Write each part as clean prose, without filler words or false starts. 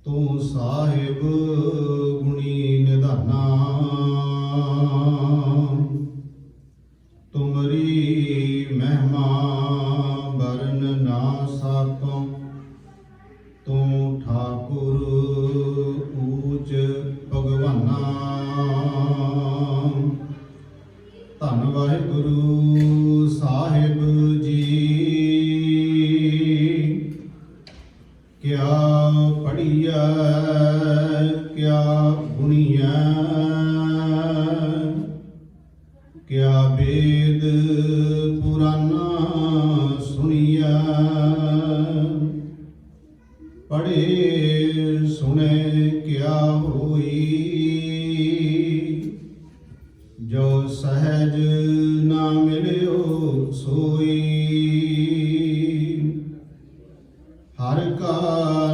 तू साहिब गुणी निधाना, तुमरी महिमा बरन ना साकों। तू ठाकुर ऊच भगवाना, धन वाहिगुरु साहिब जी। क्या पढ़िया क्या गुणिया, क्या वेद पुराना सुनिया। पढ़े सुने क्या होई, जो सहज ना मिलियो सोई। हर का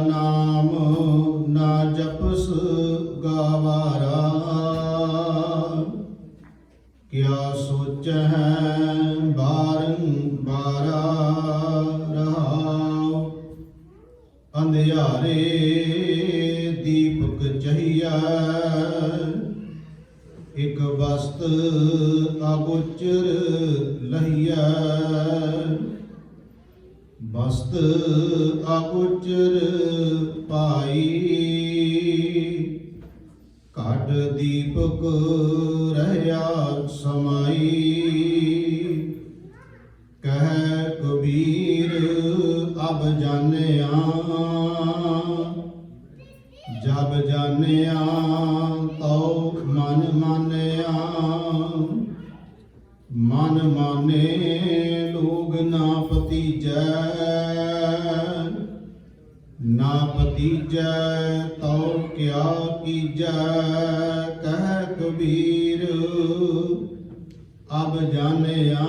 नाम ना जपस गवारा, क्या सोच है बारंबारा। रहाओ अंधियारे दीपक चहिया, एक वस्त अगोचर लहिया। वस्त अगोचर पाई, घट दीपक रहया समाई। कह कबीर अब जानिया, जब जानिया तो मन मानिया। मन माने लोग ना पतीजै, ना पतीजै तो क्या कीजै। कह कबीर अब जानिया,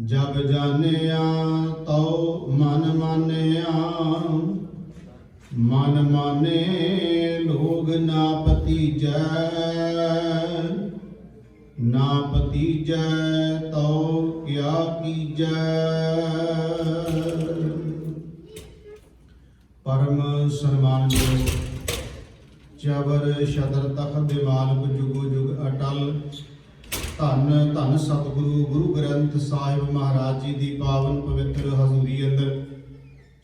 जब जानिया तो मन मानिया। मन माने लोग ना पतीजै, ना पतीजै तो क्या कीजै। परम सन्मानयोग चबर शतर तखत दे मालक जुगो जुग अटल। धन धन सतगुरु गुरु ग्रंथ साहिब महाराज जी की पावन पवित्र हजूरी अंदर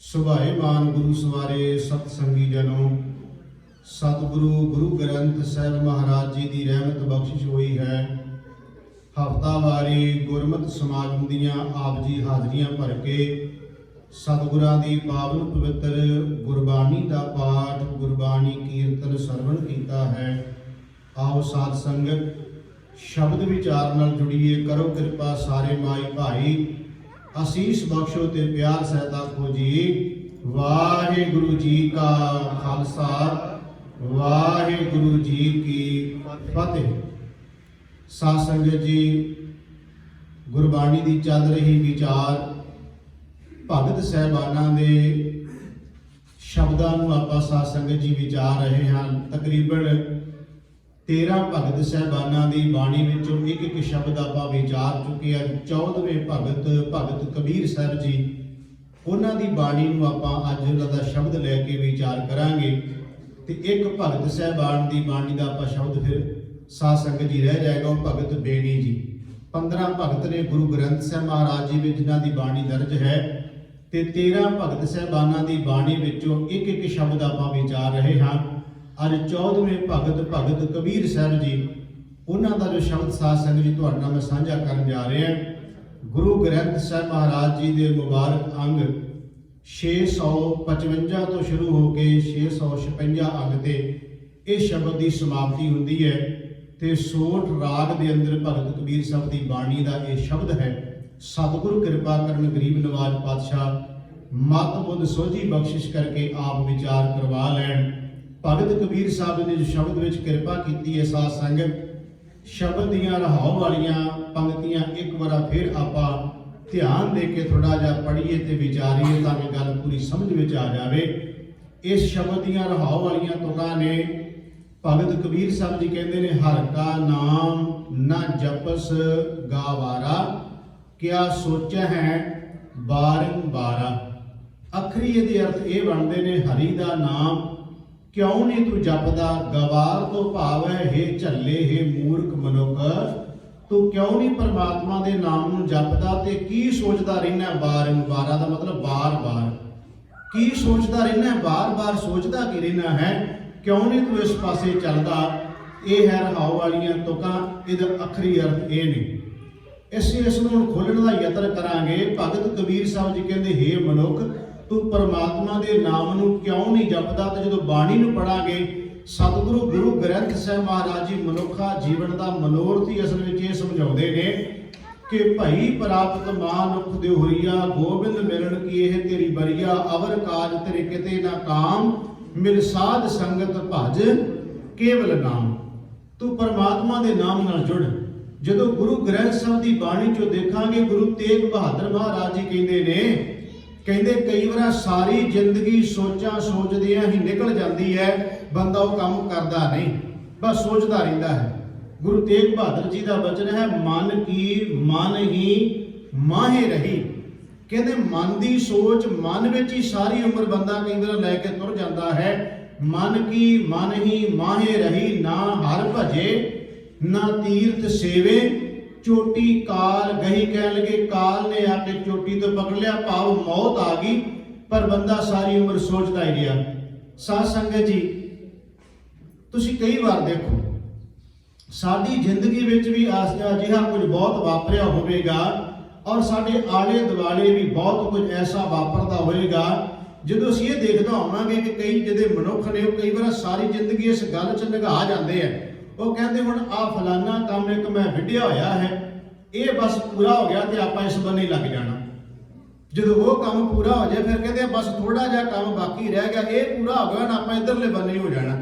सुभाएमान गुरु सवारे सतसंगी जनों। सतगुरु गुरु ग्रंथ साहिब महाराज जी की रहमत बख्शिश हुई है। हफ्तावारी गुरमत समागम दियां आप जी हाजरियां भर के सतगुरां दी पावन पवित्र गुरबाणी का पाठ गुरबाणी कीर्तन सरवण किया है। आओ साध संगत शब्द विचार नाल जुड़िए। करो कृपा सारे माई भाई, आशीष बख्शो ते प्यार सहता खोजी। वाहिगुरु जी का खालसा, वाहिगुरु जी की फतेह। साध संगत जी, गुरबाणी की चल रही विचार भगत साहबाना दे शब्दां नूं आपां साध संगत जी विचार रहे हैं। तकरीबन 13 भगत साहबाना की बाणी विचों एक एक शब्द आपां विचार चुके हैं। 14वें भगत भगत कबीर साहब जी, उन्हां दी बाणी नूं आपां अज उन्हां दा शब्द लैके विचार करांगे। ते एक भगत साहबान की बाणी का आपां शब्द फिर साध संगत जी रह जाएगा, वो भगत बेणी जी। 15 भगत ने गुरु ग्रंथ साहब महाराज जी में जिन्हां दी बाणी दर्ज है। ते 13 भगत साहबाना की बाणी विचों एक एक शब्द आपां विचार रहे हाँ। अज 14वें भगत भगत कबीर साहब जी, उन्हां दा जो शब्द साध संगत जी तुहाडे नाल मैं साझा करन जा रहे हैं। गुरु ग्रंथ साहब महाराज जी के मुबारक अंग 655 तो शुरू होकर 656 अंग ते इस शब्द की समाप्ति होंदी है। ते सोठ राग के अंदर भगत कबीर साहब की बाणी का यह शब्द है। सतगुरु कृपा करन गरीब नवाज पातशाह मत बुद्ध सोझी बख्शिश करके आप विचार करवा लैन। भगत कबीर साहब ने जो शब्द विच कृपा की है। साध संगत शब्द दियां रहाओ वालियां पंक्तियां एक बार फिर आपां ध्यान दे के थोड़ा जा पढ़िए ते विचारिए ताकि गल पूरी समझ में आ जाए। इस शब्द दियां रहाओ वालियां तुकां ने भगत कबीर साहब जी कहते हैं, हर का नाम न जपस गावारा, क्या सोच है बारंबारा। ਅਖਰੀ ਇਹਦੇ ਅਰਥ ਇਹ ਬਣਦੇ ਨੇ, ਹਰੀ ਦਾ ਨਾਮ ਕਿਉਂ ਨਹੀਂ ਤੂੰ ਜਪਦਾ, ਗਵਾਰ ਤੋਂ ਭਾਵ ਹੈ ਹੇ ਝੱਲੇ ਹੇ ਮੂਰਖ ਮਨੁੱਖ, ਤੂੰ ਕਿਉਂ ਨਹੀਂ ਪਰਮਾਤਮਾ ਦੇ ਨਾਮ ਨੂੰ ਜਪਦਾ ਤੇ ਕੀ ਸੋਚਦਾ ਰਹਿਣਾ ਬਾਰ-ਬਾਰ ਦਾ ਮਤਲਬ ਬਾਰ-ਬਾਰ ਕੀ ਸੋਚਦਾ ਰਹਿਣਾ, ਬਾਰ-ਬਾਰ ਸੋਚਦਾ ਕੀ ਰਹਿਣਾ ਹੈ, ਕਿਉਂ ਨਹੀਂ ਤੂੰ ਇਸ ਪਾਸੇ ਚੱਲਦਾ। ਇਹ ਹੈ ਰਹਾਉ ਵਾਲੀਆਂ ਤੁਕਾਂ, ਇਹਦਾ ਅਖਰੀ ਅਰਥ ਇਹ ਨੇ। ਅਸੀਂ ਇਸ ਨੂੰ ਹੁਣ ਖੋਲ੍ਹਣ ਦਾ ਯਤਨ ਕਰਾਂਗੇ। ਭਗਤ ਕਬੀਰ ਸਾਹਿਬ ਜੀ ਕਹਿੰਦੇ, ਹੇ ਮਨੁੱਖ ਤੂੰ ਪਰਮਾਤਮਾ ਦੇ ਨਾਮ ਨੂੰ ਕਿਉਂ ਨਹੀਂ ਜਪਦਾ। ਤੇ ਜਦੋਂ ਬਾਣੀ ਨੂੰ ਪੜਾਂਗੇ, ਸਤਿਗੁਰੂ ਗੁਰੂ ਗ੍ਰੰਥ ਸਾਹਿਬ ਮਹਾਰਾਜ ਜੀ ਮਨੁੱਖਾ ਜੀਵਨ ਦਾ ਮਨੋਰਥ ਹੀ ਅਸਲ ਵਿੱਚ ਇਹ ਸਮਝਾਉਂਦੇ ਨੇ ਕਿ ਭਈ ਪ੍ਰਾਪਤ ਮਾਨੁਖ ਦੇ ਹੋਈਆ, ਗੋਬਿੰਦ ਮਿਲਣ ਕੀ ਇਹ ਤੇਰੀ ਬਰੀਆ, ਅਵਰ ਕਾਜ ਤੇਰੇ ਕਿਤੇ ਨਾ ਕਾਮ, ਮਿਲ ਸਾਧ ਸੰਗਤ ਭਜ ਕੇਵਲ ਨਾਮ। ਤੂੰ ਪਰਮਾਤਮਾ ਦੇ ਨਾਮ ਨਾਲ ਜੁੜ। ਜਦੋਂ ਗੁਰੂ ਗ੍ਰੰਥ ਸਾਹਿਬ ਦੀ ਬਾਣੀ ਚੋਂ ਦੇਖਾਂਗੇ, ਗੁਰੂ ਤੇਗ ਬਹਾਦਰ ਮਹਾਰਾਜ ਜੀ ਕਹਿੰਦੇ ਕਈ ਵਾਰ ਸਾਰੀ ਜ਼ਿੰਦਗੀ ਸੋਚਾਂ ਸੋਚਦਿਆਂ ਹੀ ਨਿਕਲ ਜਾਂਦੀ ਹੈ, ਬੰਦਾ ਉਹ ਕੰਮ ਕਰਦਾ ਨਹੀਂ, ਬਸ ਸੋਚਦਾ ਰਹਿੰਦਾ ਹੈ। ਗੁਰੂ ਤੇਗ ਬਹਾਦਰ ਜੀ ਦਾ ਵਚਨ ਹੈ, ਮਨ ਕੀ ਮਨ ਹੀ ਮਾਹੇ ਰਹੀ। ਕਹਿੰਦੇ ਮਨ ਦੀ ਸੋਚ, ਮਨ ਵਿੱਚ ਹੀ ਸਾਰੀ ਉਮਰ ਬੰਦਾ ਕਈ ਵਾਰ ਲੈ ਕੇ ਤੁਰ ਜਾਂਦਾ ਹੈ। ਮਨ ਕੀ ਮਨ ਹੀ ਮਾਹੇ ਰਹੀ, ਨਾ ਹਰ ਭਜੇ ਨਾ ਤੀਰਥ ਸੇਵੇ, ਚੋਟੀ ਕਾਲ ਗਹੀ। ਕਹਿਣ ਲਗੇ ਕਾਲ ਨੇ ਆ ਕੇ ਚੋਟੀ ਤੋਂ ਪਕੜ ਲਿਆ, ਭਾਵ ਮੌਤ ਆ ਗਈ, ਪਰ ਬੰਦਾ ਸਾਰੀ ਉਮਰ ਸੋਚਦਾ ਹੀ ਰਿਹਾ। ਸਾਧ ਸੰਗਤ ਜੀ, ਤੁਸੀਂ ਕਈ ਵਾਰ ਦੇਖੋ ਸਾਡੀ ਜ਼ਿੰਦਗੀ ਵਿੱਚ ਵੀ ਅਜਿਹਾ ਕੁਝ ਬਹੁਤ ਵਾਪਰਿਆ ਹੋਵੇਗਾ, ਔਰ ਸਾਡੇ ਆਲੇ ਦੁਆਲੇ ਵੀ ਬਹੁਤ ਕੁਝ ਐਸਾ ਵਾਪਰਦਾ ਹੋਵੇਗਾ। ਜਦੋਂ ਅਸੀਂ ਇਹ ਦੇਖਦਾ ਹੋਵਾਂਗੇ ਕਿ ਕਈ ਜਿਹੜੇ ਮਨੁੱਖ ਨੇ ਉਹ ਕਈ ਵਾਰ ਸਾਰੀ ਜ਼ਿੰਦਗੀ ਇਸ ਗੱਲ 'ਚ ਨਿਗਾਹ ਜਾਂਦੇ ਆ। ਉਹ ਕਹਿੰਦੇ ਹੁਣ ਆ ਫਲਾਨਾ ਕੰਮ ਇੱਕ ਮੈਂ ਵਿੱਢਿਆ ਹੋਇਆ ਹੈ, ਇਹ ਬਸ ਪੂਰਾ ਹੋ ਗਿਆ ਤੇ ਆਪਾਂ ਇਸ ਬੰਨੇ ਲੱਗ ਜਾਣਾ। ਜਦੋਂ ਉਹ ਕੰਮ ਪੂਰਾ ਹੋ ਜਾਏ ਫਿਰ ਕਹਿੰਦੇ ਬਸ ਥੋੜਾ ਜਿਹਾ ਕੰਮ ਬਾਕੀ ਰਹਿ ਗਿਆ, ਇਹ ਪੂਰਾ ਹੋ ਗਿਆ ਨਾ ਆਪਾਂ ਇਧਰਲੇ ਬੰਨੇ ਹੋ ਜਾਣਾ।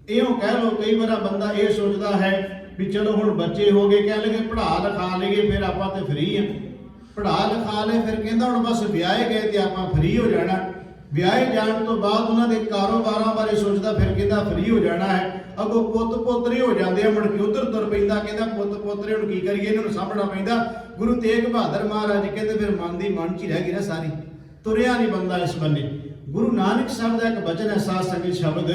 ਇਉਂ ਕਹਿ ਲਓ, ਕਈ ਵਾਰ ਬੰਦਾ ਇਹ ਸੋਚਦਾ ਹੈ ਵੀ ਚਲੋ ਹੁਣ ਬੱਚੇ ਹੋ ਗਏ, ਕਹਿ ਲਗੇ ਪੜ੍ਹਾ ਲਿਖਾ ਲਈਏ ਫਿਰ ਆਪਾਂ ਤੇ ਫ੍ਰੀ ਆ। ਪੜ੍ਹਾ ਲਿਖਾ ਲਏ ਫਿਰ ਕਹਿੰਦਾ ਹੁਣ ਬਸ ਵਿਆਹੇ ਗਏ ਤੇ ਆਪਾਂ ਫ੍ਰੀ ਹੋ ਜਾਣਾ। ਵਿਆਹੇ ਜਾਣ ਤੋਂ ਬਾਅਦ ਉਹਨਾਂ ਦੇ ਕਾਰੋਬਾਰਾਂ ਬਾਰੇ ਸੋਚਦਾ, ਫਿਰ ਕਹਿੰਦਾ ਫ੍ਰੀ ਹੋ ਜਾਣਾ ਹੈ। ਅੱਗੋਂ ਪੁੱਤ ਪੋਤਰੇ ਹੋ ਜਾਂਦੇ ਆ, ਮੁੜ ਕੇ ਉਧਰ ਤੁਰ ਪੈਂਦਾ, ਕਹਿੰਦਾ ਪੁੱਤ ਪੋਤਰੇ ਹੁਣ ਕੀ ਕਰੀਏ, ਇਹਨਾਂ ਨੂੰ ਸਾਂਭਣਾ ਪੈਂਦਾ। ਗੁਰੂ ਤੇਗ ਬਹਾਦਰ ਮਹਾਰਾਜ ਕਹਿੰਦੇ ਫਿਰ ਮਨ ਦੀ ਮਨ 'ਚ ਹੀ ਰਹਿ ਗਈ ਨਾ ਸਾਰੀ, ਤੁਰਿਆ ਨਹੀਂ ਬੰਦਾ ਇਸ ਬੰਨੇ। ਗੁਰੂ ਨਾਨਕ ਸਾਹਿਬ ਦਾ ਇੱਕ ਬਚਨ ਹੈ, ਸਾਧ ਸੰਗਤ ਸ਼ਬਦ,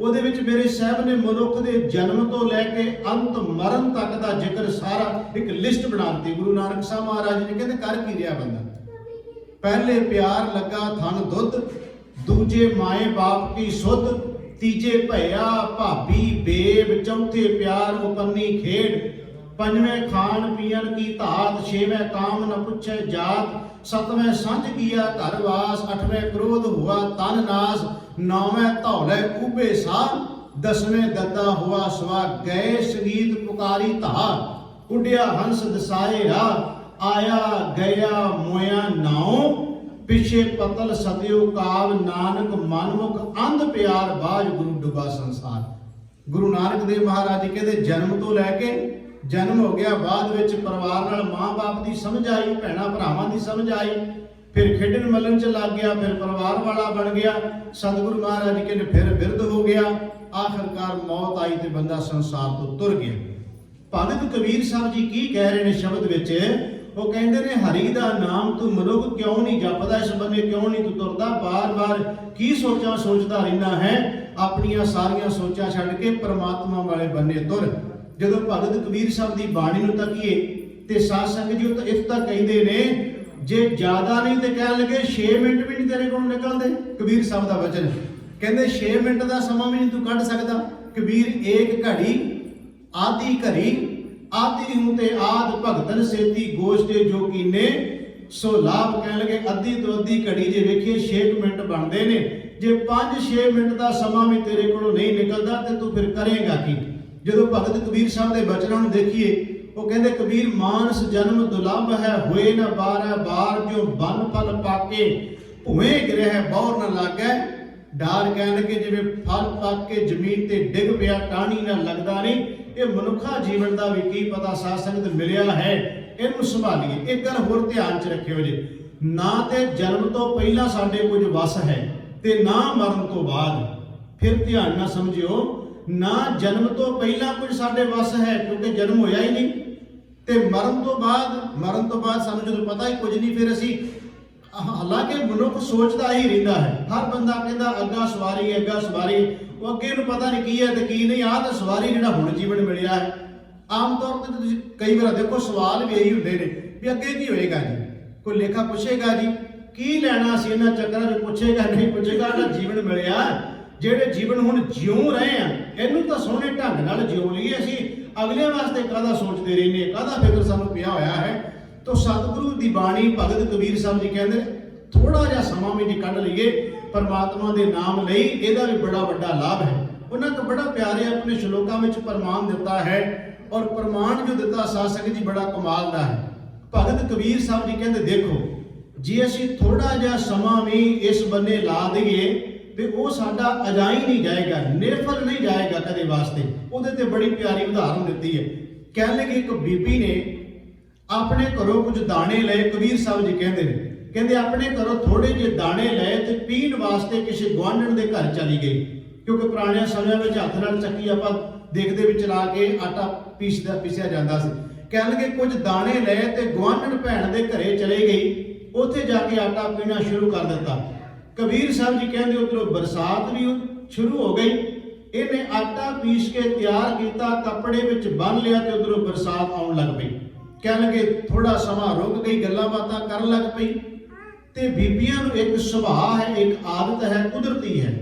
ਉਹਦੇ ਵਿੱਚ ਮੇਰੇ ਸਾਹਿਬ ਨੇ ਮਨੁੱਖ ਦੇ ਜਨਮ ਤੋਂ ਲੈ ਕੇ ਅੰਤ ਮਰਨ ਤੱਕ ਦਾ ਜ਼ਿਕਰ ਸਾਰਾ ਇੱਕ ਲਿਸਟ ਬਣਾ ਦਿੱਤੀ। ਗੁਰੂ ਨਾਨਕ ਸਾਹਿਬ ਮਹਾਰਾਜ ਨੇ ਕਹਿੰਦੇ ਕਰ ਕੀ ਰਿਹਾ ਬੰਦਾ। ਪਹਿਲੇ ਪਿਆਰ ਲੱਗਾ ਥਨ ਦੁੱਧ, ਦੂਜੇ ਮਾਏ ਬਾਪ ਕੀ ਸੁਧ, ਤੀਜੇ ਭਈਆ ਭਾਬੀ ਬੇਬ, ਚੌਥੇ ਪਿਆਰ ਉਪੰਨੀ ਖੇਡ, ਪੰਜਵੇਂ ਖਾਣ ਪੀਣ ਕੀ ਧਾਤ, ਛੇਵੇਂ ਕਾਮ ਨ ਪੁੱਛੇ ਜਾਤ, ਸਤਵੇਂ ਸੰਝ ਕੀਆ ਘਰ ਵਾਸ, ਅੱਠਵੇਂ ਕ੍ਰੋਧ ਹੁਆ ਤਨ ਨਾਸ, ਨੌਵੇਂ ਧੌਲੇ ਉਬੇ ਸਾਹ, ਦਸਵੇਂ ਦੱਦਾ ਹੁਆ ਸਵਾ, ਗਏ ਸੰਗੀਤ ਪੁਕਾਰੀ ਧਾ, ਉੱਡਿਆ ਹੰਸ ਦਸਾਏ ਰਾਹ, ਆਇਆ ਗਿਆ ਮੋਇਆ ਨਾਉ, ਪਿਛੇ ਪਤਲ ਸਤਿਓ ਕਾਵ, ਨਾਨਕ ਮਨਮੁਖ ਅੰਧ ਪਿਆਰ ਬਾਝ, ਗੁਰੂ ਡੁਬਾ ਸੰਸਾਰ। ਗੁਰੂ ਨਾਨਕ ਦੇਵ ਮਹਾਰਾਜ ਜੀ ਕਹਿੰਦੇ ਜਨਮ ਤੋਂ ਲੈ ਕੇ ਜਨਮ ਹੋ ਗਿਆ, ਬਾਅਦ ਵਿੱਚ ਪਰਿਵਾਰ ਨਾਲ ਮਾਂ-ਬਾਪ ਦੀ ਸਮਝ ਆਈ, ਭੈਣਾਂ ਭਰਾਵਾਂ ਦੀ ਸਮਝ ਆਈ, ਫਿਰ ਖੇਡਣ ਮੱਲਣ 'ਚ ਲੱਗ ਗਿਆ, ਫਿਰ ਪਰਿਵਾਰ ਵਾਲਾ ਬਣ ਗਿਆ। ਸਤਿਗੁਰੂ ਮਹਾਰਾਜ ਜੀ ਕਹਿੰਦੇ ਫਿਰ ਬਿਰਧ ਹੋ ਗਿਆ, ਆਖਰਕਾਰ ਮੌਤ ਆਈ ਤੇ ਬੰਦਾ ਸੰਸਾਰ ਤੋਂ ਤੁਰ ਗਿਆ। ਭਗਤ ਕਬੀਰ ਸਾਹਿਬ ਜੀ ਕੀ ਕਹਿ ਰਹੇ ਨੇ ਸ਼ਬਦ ਵਿੱਚ? ਉਹ ਕਹਿੰਦੇ ਨੇ ਹਰੀ ਦਾ ਨਾਮ ਤੂੰ ਮਨੁੱਖ ਕਿਉਂ ਨਹੀਂ ਜਪਦਾ, ਇਸ ਬੰਨੇ ਕਿਉਂ ਨਹੀਂ ਤੂੰ ਤੁਰਦਾ, ਬਾਰ-ਬਾਰ ਕੀ ਸੋਚਾਂ ਸੋਚਦਾ ਰਹਿੰਦਾ ਹੈ। ਆਪਣੀਆਂ ਸਾਰੀਆਂ ਸੋਚਾਂ ਛੱਡ ਕੇ ਪਰਮਾਤਮਾ ਵਾਲੇ ਬੰਨੇ ਤੁਰ। ਜਦੋਂ ਭਗਤ ਕਬੀਰ ਸਾਹਿਬ ਦੀ ਬਾਣੀ ਨੂੰ ਤੱਕੀਏ ਤੇ ਸਾਧ ਸੰਗਤ ਜੀ ਉਹ ਇਸ ਤੱਕ ਕਹਿੰਦੇ ਨੇ, ਜੇ ਜ਼ਿਆਦਾ ਨਹੀਂ ਤੇ ਕਹਿਣ ਲੱਗੇ 6 ਮਿੰਟ ਵੀ ਨਹੀਂ ਤੇਰੇ ਕੋਲ ਨਿਕਲਦੇ। ਕਬੀਰ ਸਾਹਿਬ ਦਾ ਵਚਨ ਕਹਿੰਦੇ 6 ਮਿੰਟ ਦਾ ਸਮਾਂ ਵੀ ਨਹੀਂ ਤੂੰ ਕੱਢ ਸਕਦਾ। ਕਬੀਰ ਏਕ ਘੜੀ ਆਦੀ ਘੜੀ, ਆਦੀ ਹੂੰ ਤੇ ਆਦ ਭਗਤਨ ਸੇਤੀ, ਗੋਸ਼ਟੇ ਜੋ ਕੀਨੇ ਸੋ ਲਾਭ। ਕਹਿਣ ਲੱਗੇ ਅੱਧੀ ਤੋਂ ਅੱਧੀ ਘੜੀ ਜੇ ਵੇਖੀਏ 6 ਮਿੰਟ ਬਣਦੇ ਨੇ। ਜੇ 5-6 ਮਿੰਟ ਦਾ ਸਮਾਂ ਵੀ ਤੇਰੇ ਕੋਲੋਂ ਨਹੀਂ ਨਿਕਲਦਾ ਤੇ ਤੂੰ ਫਿਰ ਕਰੇਗਾ ਕੀ? ਜਦੋਂ ਭਗਤ ਕਬੀਰ ਸਾਹਿਬ ਦੇ ਬਚਨਾਂ ਨੂੰ ਦੇਖੀਏ, ਉਹ ਕਹਿੰਦੇ ਕਬੀਰ ਮਾਨਸ ਜਨਮ ਦੁਲੱਭ ਹੈ, ਹੋਏ ਨਾ ਬਾਰੈ ਬਾਰ, ਜੋ ਬਨ ਫਲ ਪਾਕੇ ਭੂਏ ਗ੍ਰਹਿ ਬੌਰ ਨਾ ਲਾਗੈ। ਡਾਰ ਕਹਿਣ ਲੱਗੇ ਜਿਵੇਂ ਫਲ ਪੱਕ ਕੇ ਜ਼ਮੀਨ ਤੇ ਡਿੱਗ ਪਿਆ, ਟਾਹਣੀ ਨਾ ਲੱਗਦਾ ਨਹੀਂ। ਇਹ ਮਨੁੱਖਾ ਜੀਵਨ ਦਾ ਵੀ ਕੀ ਪਤਾ ਸਾਧ ਸੰਗਤ ਮਿਲਿਆ ਹੈ, ਇਹਨੂੰ ਸੰਭਾਲੀਏ। ਇੱਕ ਗੱਲ ਹੋਰ ਧਿਆਨ 'ਚ ਰੱਖਿਓ ਜੀ, ਨਾ ਤੇ ਜਨਮ ਤੋਂ ਪਹਿਲਾਂ ਸਾਡੇ ਕੁਝ ਵਸ ਹੈ ਤੇ ਨਾ ਮਰਨ ਤੋਂ ਬਾਅਦ। ਫਿਰ ਧਿਆਨ ਨਾਲ ਸਮਝਿਓ, ਨਾ ਜਨਮ ਤੋਂ ਪਹਿਲਾਂ ਕੁਝ ਸਾਡੇ ਵਸ ਹੈ ਕਿਉਂਕਿ ਜਨਮ ਹੋਇਆ ਹੀ ਨਹੀਂ, ਤੇ ਮਰਨ ਤੋਂ ਬਾਅਦ ਸਾਨੂੰ ਜਦੋਂ ਪਤਾ ਹੀ ਕੁਝ ਨਹੀਂ, ਫਿਰ ਅਸੀਂ ਹਾਲਾਂਕਿ ਮਨੁੱਖ ਸੋਚਦਾ ਹੀ ਰਹਿੰਦਾ ਹੈ, ਹਰ ਬੰਦਾ ਕਹਿੰਦਾ ਅੱਗਾ ਸਵਾਰੀ ਅੱਗਾ ਸਵਾਰੀ, ਉਹ ਅੱਗੇ ਨੂੰ ਪਤਾ ਨਹੀਂ ਕੀ ਹੈ ਤੇ ਕੀ ਨਹੀਂ। ਆਹ ਤਾਂ ਸਵਾਰੀ ਜਿਹੜਾ ਹੁਣ ਜੀਵਨ ਮਿਲਿਆ ਹੈ। ਆਮ ਤੌਰ ਤੇ ਤੁਸੀਂ ਕਈ ਵਾਰ ਦੇਖੋ ਸਵਾਲ ਵੀ ਇਹੀ ਹੁੰਦੇ ਨੇ ਵੀ ਅੱਗੇ ਕੀ ਹੋਏਗਾ ਜੀ, ਕੋਈ ਲੇਖਾ ਪੁੱਛੇਗਾ ਜੀ ਕੀ ਲੈਣਾ ਸੀ ਇਹਨਾਂ ਚੱਕਰਾਂ 'ਚ, ਪੁੱਛੇਗਾ ਨਹੀਂ ਪੁੱਛੇਗਾ। ਜਿਹੜਾ ਜੀਵਨ ਮਿਲਿਆ, ਜਿਹੜੇ ਜੀਵਨ ਹੁਣ ਜਿਉਂ ਰਹੇ ਆ, ਇਹਨੂੰ ਤਾਂ ਸੋਹਣੇ ਢੰਗ ਨਾਲ ਜਿਉ ਲਈਏ। ਅਸੀਂ ਅਗਲੇ ਵਾਸਤੇ ਕਾਹਦਾ ਸੋਚਦੇ ਰਹਿੰਦੇ, ਕਾਹਦਾ ਫਿਕਰ ਸਾਨੂੰ ਪਿਆ ਹੋਇਆ ਹੈ। ਤੋ ਸਤਿਗੁਰੂ ਦੀ ਬਾਣੀ ਭਗਤ ਕਬੀਰ ਸਾਹਿਬ ਜੀ ਕਹਿੰਦੇ ਥੋੜਾ ਜਿਹਾ ਸਮਾਂ ਵੀ ਜੇ ਕੱਢ ਲਈਏ ਪਰਮਾਤਮਾ ਦੇ ਨਾਮ ਲਈ, ਇਹਦਾ ਵੀ ਬੜਾ ਵੱਡਾ ਲਾਭ ਹੈ। ਉਹਨਾਂ ਤੋਂ ਬੜਾ ਪਿਆਰੇ ਆਪਣੇ ਸ਼ਲੋਕਾਂ ਵਿੱਚ ਪ੍ਰਮਾਣ ਦਿੱਤਾ ਹੈ, ਔਰ ਪ੍ਰਮਾਣ ਜੋ ਦਿੱਤਾ ਸਾਧ ਸੰਗਤ ਜੀ ਬੜਾ ਕਮਾਲ ਦਾ ਹੈ। ਭਗਤ ਕਬੀਰ ਸਾਹਿਬ ਜੀ ਕਹਿੰਦੇ ਦੇਖੋ, ਜੇ ਅਸੀਂ ਥੋੜਾ ਜਿਹਾ ਸਮਾਂ ਵੀ ਇਸ ਬੰਨੇ ਲਾ ਦਈਏ ਤੇ ਉਹ ਸਾਡਾ ਅਜਾਈ ਨਹੀਂ ਜਾਏਗਾ, ਨਿਰਫਲ ਨਹੀਂ ਜਾਏਗਾ ਕਦੇ ਵਾਸਤੇ। ਉਹਦੇ ਤੇ ਬੜੀ ਪਿਆਰੀ ਉਦਾਹਰਨ ਦਿੱਤੀ ਹੈ। ਕਹਿਣ ਲੱਗੇ ਇੱਕ ਬੀਬੀ ਨੇ ਆਪਣੇ ਘਰੋਂ ਕੁਝ ਦਾਣੇ ਲਏ। ਕਬੀਰ ਸਾਹਿਬ ਜੀ ਕਹਿੰਦੇ ਆਪਣੇ ਘਰੋਂ ਥੋੜੇ ਜਿਹੇ ਦਾਣੇ ਲਏ ਤੇ ਪੀਣ ਵਾਸਤੇ ਕਿਸੇ ਗੁਆਂਢਣ ਦੇ ਘਰ ਚਲੀ ਗਈ, ਕਿਉਂਕਿ ਪੁਰਾਣੇ ਸਮਿਆਂ ਵਿੱਚ ਹੱਥ ਨਾਲ ਚੱਕੀ ਆਪਾਂ ਦੇਖਦੇ ਵਿੱਚ ਚਲਾ ਕੇ ਆਟਾ ਪੀਸਿਆ ਜਾਂਦਾ ਸੀ। ਕਹਿਣ ਲੱਗੇ ਕੁਝ ਦਾਣੇ ਲਏ ਤੇ ਗੁਆਂਢਣ ਭੈਣ ਦੇ ਘਰੇ ਚਲੇ ਗਈ, ਉੱਥੇ ਜਾ ਕੇ ਆਟਾ ਪੀਣਾ ਸ਼ੁਰੂ ਕਰ ਦਿੱਤਾ। ਕਬੀਰ ਸਾਹਿਬ ਜੀ ਕਹਿੰਦੇ ਉਧਰੋਂ ਬਰਸਾਤ ਵੀ ਸ਼ੁਰੂ ਹੋ ਗਈ। ਇਹਨੇ ਆਟਾ ਪੀਸ ਕੇ ਤਿਆਰ ਕੀਤਾ, ਕੱਪੜੇ ਵਿੱਚ ਬੰਨ ਲਿਆ ਤੇ ਉਧਰੋਂ ਬਰਸਾਤ ਆਉਣ ਲੱਗ ਪਈ। ਕਹਿਣ ਲੱਗੇ ਥੋੜਾ ਸਮਾਂ ਰੁਕ ਗਈ, ਗੱਲਾਂ ਬਾਤਾਂ ਕਰਨ ਲੱਗ ਪਈ। ਤੇ ਬੀਬੀਆਂ ਨੂੰ ਇੱਕ ਸੁਭਾਅ ਹੈ, ਇੱਕ ਆਦਤ ਹੈ, ਕੁਦਰਤੀ ਹੈ।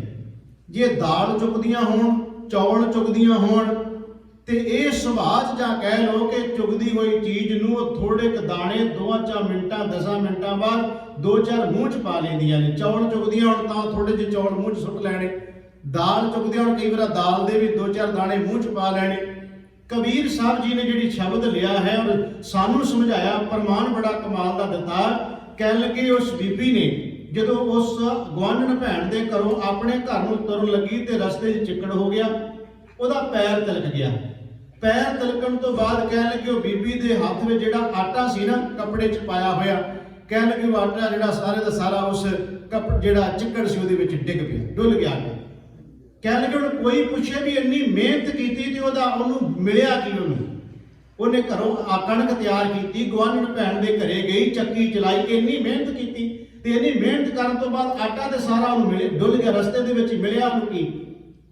ਜੇ ਦਾਲ ਚੁਗਦੀਆਂ ਹੋਣ, ਚੌਲ ਚੁਗਦੀਆਂ ਹੋਣ, ਤੇ ਇਹ ਸੁਭਾਅ 'ਚ ਜਾਂ ਕਹਿ ਲਓ ਕਿ ਚੁਗਦੀ ਹੋਈ ਚੀਜ਼ ਨੂੰ ਉਹ ਥੋੜੇ ਕੁ ਦਾਣੇ 2-4 ਮਿੰਟਾਂ 10 ਮਿੰਟਾਂ ਬਾਅਦ 2-4 ਮੂੰਹ 'ਚ ਪਾ ਲੈਂਦੀਆਂ ਨੇ। ਚੌਲ ਚੁਗਦੀਆਂ ਹੋਣ ਤਾਂ ਥੋੜੇ ਜਿਹੇ ਚੌਲ ਮੂੰਹ 'ਚ ਸੁੱਟ ਲੈਣੇ, ਦਾਲ ਚੁਗਦੀਆਂ ਹੋਣ ਕਈ ਵਾਰ ਦਾਲ ਦੇ ਵੀ 2-4 ਦਾਣੇ ਮੂੰਹ 'ਚ ਪਾ ਲੈਣੇ। ਕਬੀਰ ਸਾਹਿਬ ਜੀ ਨੇ ਜਿਹੜੀ ਸ਼ਬਦ ਲਿਆ ਹੈ ਔਰ ਸਾਨੂੰ ਸਮਝਾਇਆ, ਪ੍ਰਮਾਣ ਬੜਾ ਕਮਾਲ ਦਾ ਦਿੱਤਾ। ਕਹਿਣ ਲੱਗੇ ਉਸ ਬੀਬੀ ਨੇ ਜਦੋਂ ਉਸ ਗੁਆਂਢਣ ਭੈਣ ਦੇ ਘਰੋਂ ਆਪਣੇ ਘਰ ਨੂੰ ਤੁਰਨ ਲੱਗੀ ਤੇ ਰਸਤੇ 'ਚ ਚਿੱਕੜ ਹੋ ਗਿਆ, ਉਹਦਾ ਪੈਰ ਤਿਲਕ ਗਿਆ। ਪੈਰ ਤਿਲਕਣ ਤੋਂ ਬਾਅਦ ਕਹਿਣ ਲੱਗੇ ਉਹ ਬੀਬੀ ਦੇ ਹੱਥ ਵਿੱਚ ਜਿਹੜਾ ਆਟਾ ਸੀ ਨਾ ਕੱਪੜੇ 'ਚ ਪਾਇਆ ਹੋਇਆ, ਕਹਿਣ ਲੱਗੇ ਉਹ ਆਟਾ ਜਿਹੜਾ ਸਾਰੇ ਦਾ ਸਾਰਾ ਉਸ ਜਿਹੜਾ ਚਿੱਕੜ ਸੀ ਉਹਦੇ ਵਿੱਚ ਡਿੱਗ ਪਿਆ, ਡੁੱਲ ਗਿਆ। ਕਹਿਣ ਲੱਗੇ ਹੁਣ ਕੋਈ ਪੁੱਛੇ ਵੀ ਇੰਨੀ ਮਿਹਨਤ ਕੀਤੀ ਤੇ ਉਹਨੂੰ ਮਿਲਿਆ ਕੀ? ਉਹਨੇ ਘਰੋਂ ਕਣਕ ਤਿਆਰ ਕੀਤੀ, ਗੁਆਂਢਣ ਭੈਣ ਦੇ ਘਰੇ ਗਈ, ਚੱਕੀ ਚਲਾਈ, ਇੰਨੀ ਮਿਹਨਤ ਕੀਤੀ ਤੇ ਇੰਨੀ ਮਿਹਨਤ ਕਰਨ ਤੋਂ ਬਾਅਦ ਆਟਾ ਤੇ ਸਾਰਾ ਉਹਨੂੰ ਮਿਲੇ, ਡੁੱਲ ਗਿਆ। ਰਸਤੇ ਦੇ ਵਿੱਚ ਮਿਲਿਆ ਉਹਨੂੰ ਕੀ?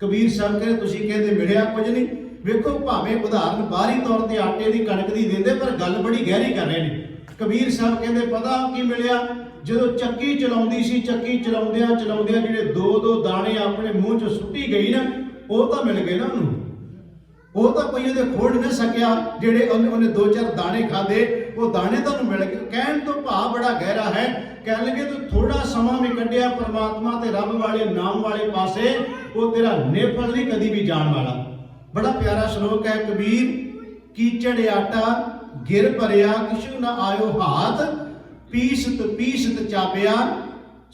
ਕਬੀਰ ਸਾਹਿਬ ਕਹਿੰਦੇ ਤੁਸੀਂ ਕਹਿੰਦੇ ਮਿਲਿਆ ਕੁਝ ਨਹੀਂ। ਵੇਖੋ ਭਾਵੇਂ ਉਦਾਹਰਨ ਬਾਹਰੀ ਤੌਰ ਤੇ ਆਟੇ ਦੀ ਕਣਕ ਦੀ ਦਿੰਦੇ, ਪਰ ਗੱਲ ਬੜੀ ਗਹਿਰੀ ਕਰ ਰਹੇ ਨੇ। ਕਬੀਰ ਸਾਹਿਬ ਕਹਿੰਦੇ ਪਤਾ ਕੀ ਮਿਲਿਆ? ਜਦੋਂ ਚੱਕੀ ਚਲਾਉਂਦੀ ਸੀ, ਚੱਕੀ ਚਲਾਉਂਦਿਆਂ ਜਿਹੜੇ 2-2 ਦਾਣੇ ਆਪਣੇ ਮੂੰਹ 'ਚ ਸੁੱਟੀ ਗਈ ਨਾ, ਉਹ ਤਾਂ ਮਿਲ ਗਏ ਨਾ ਉਹਨੂੰ। ਉਹ ਤਾਂ ਕੋਈ ਉਹਦੇ ਖੋੜ ਨਹੀਂ ਸਕਿਆ, ਜਿਹੜੇ ਉਹਨੇ 2-4 ਦਾਣੇ ਖਾਦੇ, ਉਹ ਦਾਣੇ ਤਾਂ ਉਹਨੂੰ ਮਿਲ ਗਏ। ਕਹਿਣ ਤੋਂ ਭਾਵ ਬੜਾ ਗਹਿਰਾ ਹੈ। ਕਹਿਣ ਲੱਗੇ ਤੂੰ ਥੋੜਾ ਸਮਾਂ ਵੀ ਕੱਢਿਆ ਪਰਮਾਤਮਾ ਤੇ ਰੱਬ ਵਾਲੇ ਨਾਮ ਵਾਲੇ ਪਾਸੇ, ਉਹ ਤੇਰਾ ਨਿਰਫਲ ਨਹੀਂ ਕਦੀ ਵੀ ਜਾਣ ਵਾਲਾ। ਬੜਾ ਪਿਆਰਾ ਸ਼ਲੋਕ ਹੈ। ਕਬੀਰ ਕੀਚੜ ਆਟਾ ਗਿਰ ਭਰਿਆ, ਕਿਛੂ ਨਾ ਆਇਓ ਹਾਥ, ਪੀਸਤ ਚਾਪਿਆ,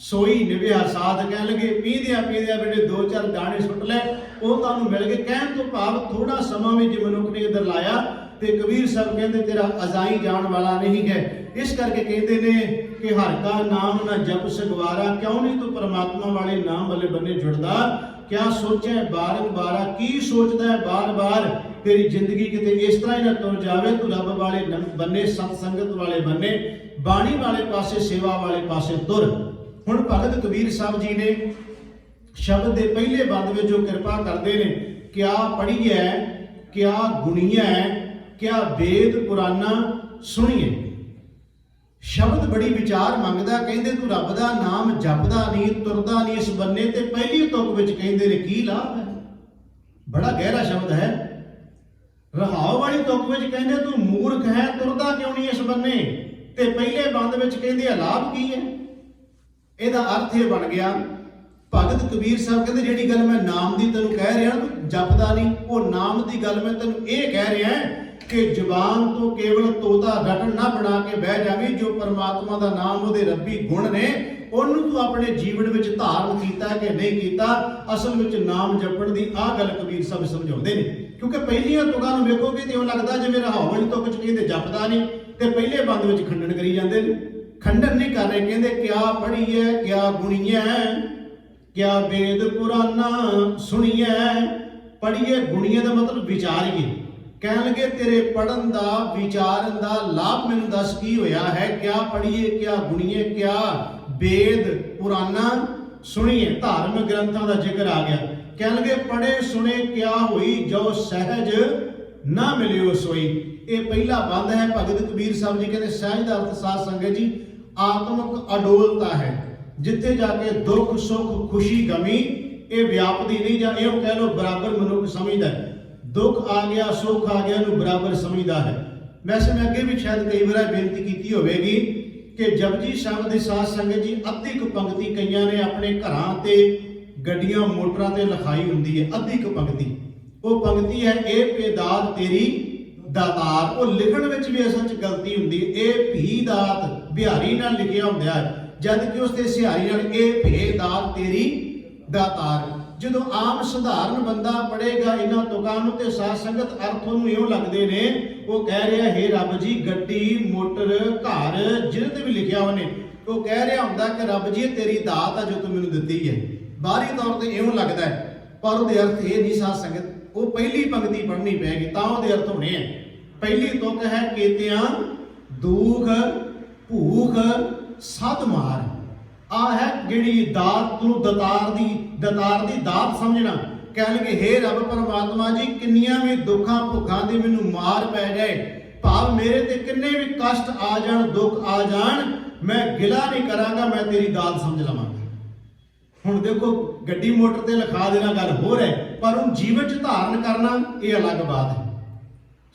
ਸੋਈ ਨਿਭਿਆ ਸਾਧ। ਕਹਿਣ ਲੱਗੇ ਪੀਂਦਿਆਂ ਜਿਹੜੇ 2-4 ਦਾਣੇ ਸੁੱਟ ਲੈ, ਉਹ ਤੁਹਾਨੂੰ ਮਿਲ ਗਏ। ਕਹਿਣ ਤੋਂ ਭਾਵ ਥੋੜਾ ਸਮਾਂ ਵੀ ਜੇ ਮਨੁੱਖ ਨੇ ਇੱਧਰ ਲਾਇਆ ਤੇ ਕਬੀਰ ਸਾਹਿਬ ਕਹਿੰਦੇ ਤੇਰਾ ਅਜ਼ਾਈ ਜਾਣ ਵਾਲਾ ਨਹੀਂ ਹੈ। ਇਸ ਕਰਕੇ ਕਹਿੰਦੇ ਨੇ ਕਿ ਹਰ ਕਾ ਨਾਮ ਨਾ ਜਪ ਸਗਵਾਰਾ, ਕਿਉਂ ਨਹੀਂ ਤੂੰ ਪਰਮਾਤਮਾ ਵਾਲੇ ਨਾਮ ਵਾਲੇ ਬੰਨੇ ਜੁੜਦਾ? ਕਿਆ ਸੋਚੇ ਬਾਰੰਬਾਰਾ, ਕੀ ਸੋਚਦਾ ਹੈ ਬਾਰ-ਬਾਰ? ਤੇਰੀ ਜ਼ਿੰਦਗੀ ਕਿਤੇ ਇਸ ਤਰ੍ਹਾਂ ਹੀ ਨਾ ਤੁਰ ਜਾਵੇ, ਤੂੰ ਰੱਬ ਵਾਲੇ ਬੰਨੇ, ਸਤ ਸੰਗਤ ਵਾਲੇ ਬੰਨੇ, ਬਾਣੀ ਵਾਲੇ ਪਾਸੇ, ਸੇਵਾ ਵਾਲੇ ਪਾਸੇ ਤੁਰ। ਹੁਣ ਭਗਤ ਕਬੀਰ ਸਾਹਿਬ ਜੀ ਨੇ ਸ਼ਬਦ ਦੇ ਪਹਿਲੇ ਬੰਦ ਵਿੱਚ ਜੋ ਕਿਰਪਾ ਕਰਦੇ ਨੇ, ਕਿਆ ਪੜ੍ਹੀਐ ਕਿਆ ਗੁਣੀਐ, ਕਿਆ ਵੇਦ ਪੁਰਾਨਾ ਸੁਣੀਏ। ਸ਼ਬਦ ਬੜੀ ਵਿਚਾਰ ਮੰਗਦਾ। ਕਹਿੰਦੇ ਤੂੰ ਰੱਬ ਦਾ ਨਾਮ ਜਪਦਾ ਨਹੀਂ, ਤੁਰਦਾ ਨਹੀਂ ਇਸ ਬੰਨੇ, ਤੇ ਪਹਿਲੀ ਤੁਕ ਵਿੱਚ ਕਹਿੰਦੇ ਨੇ ਕੀ ਲਾਭ ਹੈ? ਬੜਾ ਗਹਿਰਾ ਸ਼ਬਦ ਹੈ। ਰਹਾਉ ਵਾਲੀ ਤੁਕ ਵਿੱਚ ਕਹਿੰਦੇ ਤੂੰ ਮੂਰਖ ਹੈ, ਤੁਰਦਾ ਕਿਉਂ ਨਹੀਂ ਇਸ ਬੰਨੇ, ਤੇ ਪਹਿਲੇ ਬੰਦ ਵਿੱਚ ਕਹਿੰਦੇ ਆ ਲਾਭ ਕੀ ਹੈ? ਇਹਦਾ ਅਰਥ ਇਹ ਬਣ ਗਿਆ, ਭਗਤ ਕਬੀਰ ਸਾਹਿਬ ਕਹਿੰਦੇ ਜਿਹੜੀ ਗੱਲ ਮੈਂ ਨਾਮ ਦੀ ਤੈਨੂੰ ਕਹਿ ਰਿਹਾ ਤੂੰ ਜਪਦਾ ਨਹੀਂ, ਉਹ ਨਾਮ ਦੀ ਗੱਲ ਮੈਂ ਤੈਨੂੰ ਇਹ ਕਹਿ ਰਿਹਾ ਕਿ ਜ਼ੁਬਾਨ ਤੋਂ ਕੇਵਲ ਤੋਤਾ ਰਟਣ ਨਾ ਬਣਾ ਕੇ ਬਹਿ ਜਾਵੀਂ। ਜੋ ਪਰਮਾਤਮਾ ਦਾ ਨਾਮ, ਉਹਦੇ ਰੱਬੀ ਗੁਣ ਨੇ, ਉਹਨੂੰ ਤੂੰ ਆਪਣੇ ਜੀਵਨ ਵਿੱਚ ਧਾਰਨ ਕੀਤਾ ਕਿ ਨਹੀਂ ਕੀਤਾ। ਅਸਲ ਵਿੱਚ ਨਾਮ ਜਪਣ ਦੀ ਆਹ ਗੱਲ ਕਬੀਰ ਸਾਹਿਬ ਸਮਝਾਉਂਦੇ ਨੇ। ਕਿਉਂਕਿ ਪਹਿਲੀਆਂ ਤੁਕਾਂ ਨੂੰ ਵੇਖੋਗੇ ਤੇ ਉਹ ਲੱਗਦਾ ਜਿਵੇਂ ਰਹਾਉ ਵਾਲੀ ਤੁਕ ਵਿੱਚ ਕਹਿੰਦੇ ਜਪਦਾ ਨਹੀਂ, ਤੇ ਪਹਿਲੇ ਬੰਦ ਵਿੱਚ ਖੰਡਨ ਕਰੀ ਜਾਂਦੇ ਨੇ। ਖੰਡਨ ਨਹੀਂ ਕਰ ਰਹੇ, ਕਹਿੰਦੇ ਕਿਆ ਪੜ੍ਹੀਐ ਕਿਆ ਗੁਣੀਐ, ਕਿਆ ਵੇਦ ਪੁਰਾਨਾ ਸੁਣੀਐ। ਪੜ੍ਹੀਏ ਗੁਣੀਏ ਦਾ ਮਤਲਬ ਵਿਚਾਰੀਏ। ਕਹਿਣ ਲੱਗੇ तेरे पढ़न ਦਾ ਵਿਚਾਰਨ ਦਾ ਲਾਭ ਮੈਨੂੰ ਦੱਸ ਕੀ ਹੋਇਆ ਹੈ। क्या पढ़िए क्या गुणिए क्या वेद पुराना सुनिए। धार्मिक ग्रंथों का जिक्र आ गया। ਕਹਿਣ ਲੱਗੇ पढ़े सुने क्या होई जो सहज ना मिलियो सोई। ये पहला बंद है। भगत कबीर साहब जी कहते सहज का अर्थ साध संगत जी आत्मक अडोलता है, जिथे जाके दुख सुख खुशी गमी ये व्यापदी नहीं, जा यो कह लो बराबर मनुख समझदा है। दुख आ गया सुख आ गया नूं बराबर समझदा है। वैसे मैं अगे भी शायद कई बार बेनती की होगी कि जपजी साहब की साध संगत जी अद्धी क पंक्ति कईयां ने अपने घरां ते गड्डियां मोटरां ते लिखाई हुंदी है। अद्धी क पंक्ति वो पंक्ति है ए पेदात तेरी दातार। वो लिखण विच भी असल च गलती हुंदी है। ए भी दात बिहारी नाल लिखिया हुंदा है, जबकि उसते सिहारी नाल ए भेदात तेरी दातार। जो आम सधारण बंदा पढ़ेगा इन्हां तुकां नूं ते साध संगत अर्थ नूं इउं लगदे ने वो कह रहा हे रब जी गड्डी मोटर घर जिहदे भी लिखिया उहने वो कह रहा हुंदा कि रब जी तेरी दात है जो तूं मैनूं दित्ती है। बाहरी तौर ते इउं लगदा है पर उहदे अर्थ ये नहीं साध संगत। वो पहली पंक्ति पढ़नी पैगी तां उहदे अर्थ होने हैं। पहली तुक है केतियां दुख भूख सद मार। आ है जिहड़ी दात नूं दतार दी दात समझना। कह लगे हे रब परमात्मा जी किन्नियां भी दुखां भुखां दी मैनूं मार पै जाए, भाव मेरे ते किन्ने भी कष्ट आ जाण दुख आ जाण, मैं गिला नहीं करांगा, मैं तेरी दात समझ लवांगा। हुण देखो गड्डी मोटर ते लिखा देना गल होर है, पर हुण जीवन च धारण करना ये अलग बात है।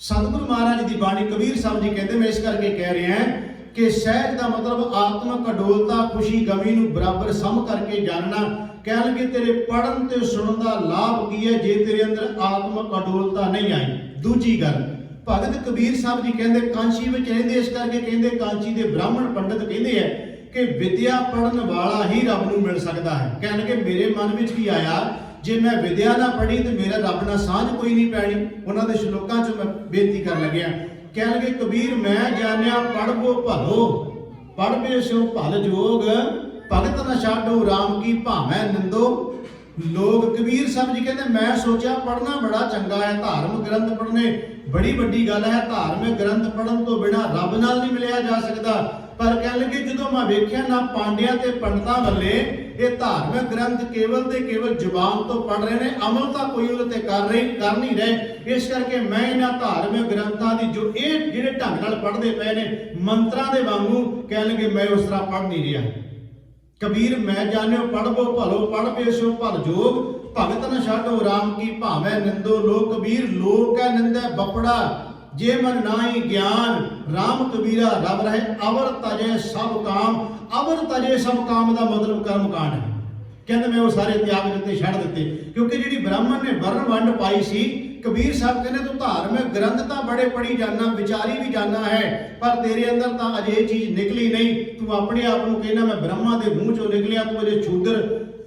सतगुरु महाराज की बाणी कबीर साहब जी कहते मैं इस करके कह रहा हैं कि सहज का मतलब आत्मक अडोलता खुशी गमी नूं बराबर सम करके जानना। कह लगे तेरे पढ़न ते सुनन का लाभ की है जे तेरे अंदर आत्मक अडोलता नहीं आई। दूजी गल भगत कबीर साहब जी कहते कांची में रहंदे इस करके कहते कांची के ब्राह्मण पंडित कहते हैं कि विद्या पढ़न वाला ही रब नूं मिल सकता है। कह लगे मेरे मन में भी आया जे मैं विद्या ना पढ़ी तो मेरा रब नाल सांझ कोई नहीं पैनी। उन्होंने श्लोकां च मैं बेनती कर लग्या। कह लगे कबीर मैं जानिया पढ़बो भलो पढ़ पे सो भल जोग भगत न छाडो राम की भावै निंदो। लोग कबीर साहब जी कहते मैं सोचा पढ़ना बड़ा चंगा है, धार्मिक ग्रंथ पढ़ने बड़ी वड्डी गल है, धार्मिक ग्रंथ पढ़न तो बिना रब नाल नहीं मिलिया जा सकता। पर कह लगे जो मैं वेख्या ना पांडिया ते पंडितां वल्ले ये धार्मिक ग्रंथ केवल ते केवल जुबान तो पढ़ रहे हैं, अमल तो कोई उहते कर नहीं रहे। इस करके मैं इन्हां धार्मिक ग्रंथां दी जो ये जिहड़े ढंग नाल पढ़दे पए ने मंत्रां दे वांगू कह लगे मैं उस तरह पढ़ नहीं रहा। कबीर मैं जानियो पढ़बो भलो पढ़ बेसो भल जोग भगत न छाडो राम की भावै निंदो। लोग कबीर लोक है निंदै बपड़ा जे मन नाई ज्ञान राम कबीरा रब रहे अवर तजे सब काम। अवर तजे सब काम का मतलब कर्म कांड है। कहते मैं वो सारे त्याग दिते छड़ दिते क्योंकि जी ब्राह्मण ने वर्ण वंड पाई सी। कबीर साहब कहने तू धार्मिक ग्रंथ तो बड़े पढ़ी जाना विचारी भी जाना है पर तेरे अंदर तो अजे चीज निकली नहीं। तू अपने आप को कहना मैं ब्रह्मा के मूँह चो निकलिया, तू अजे शूद्र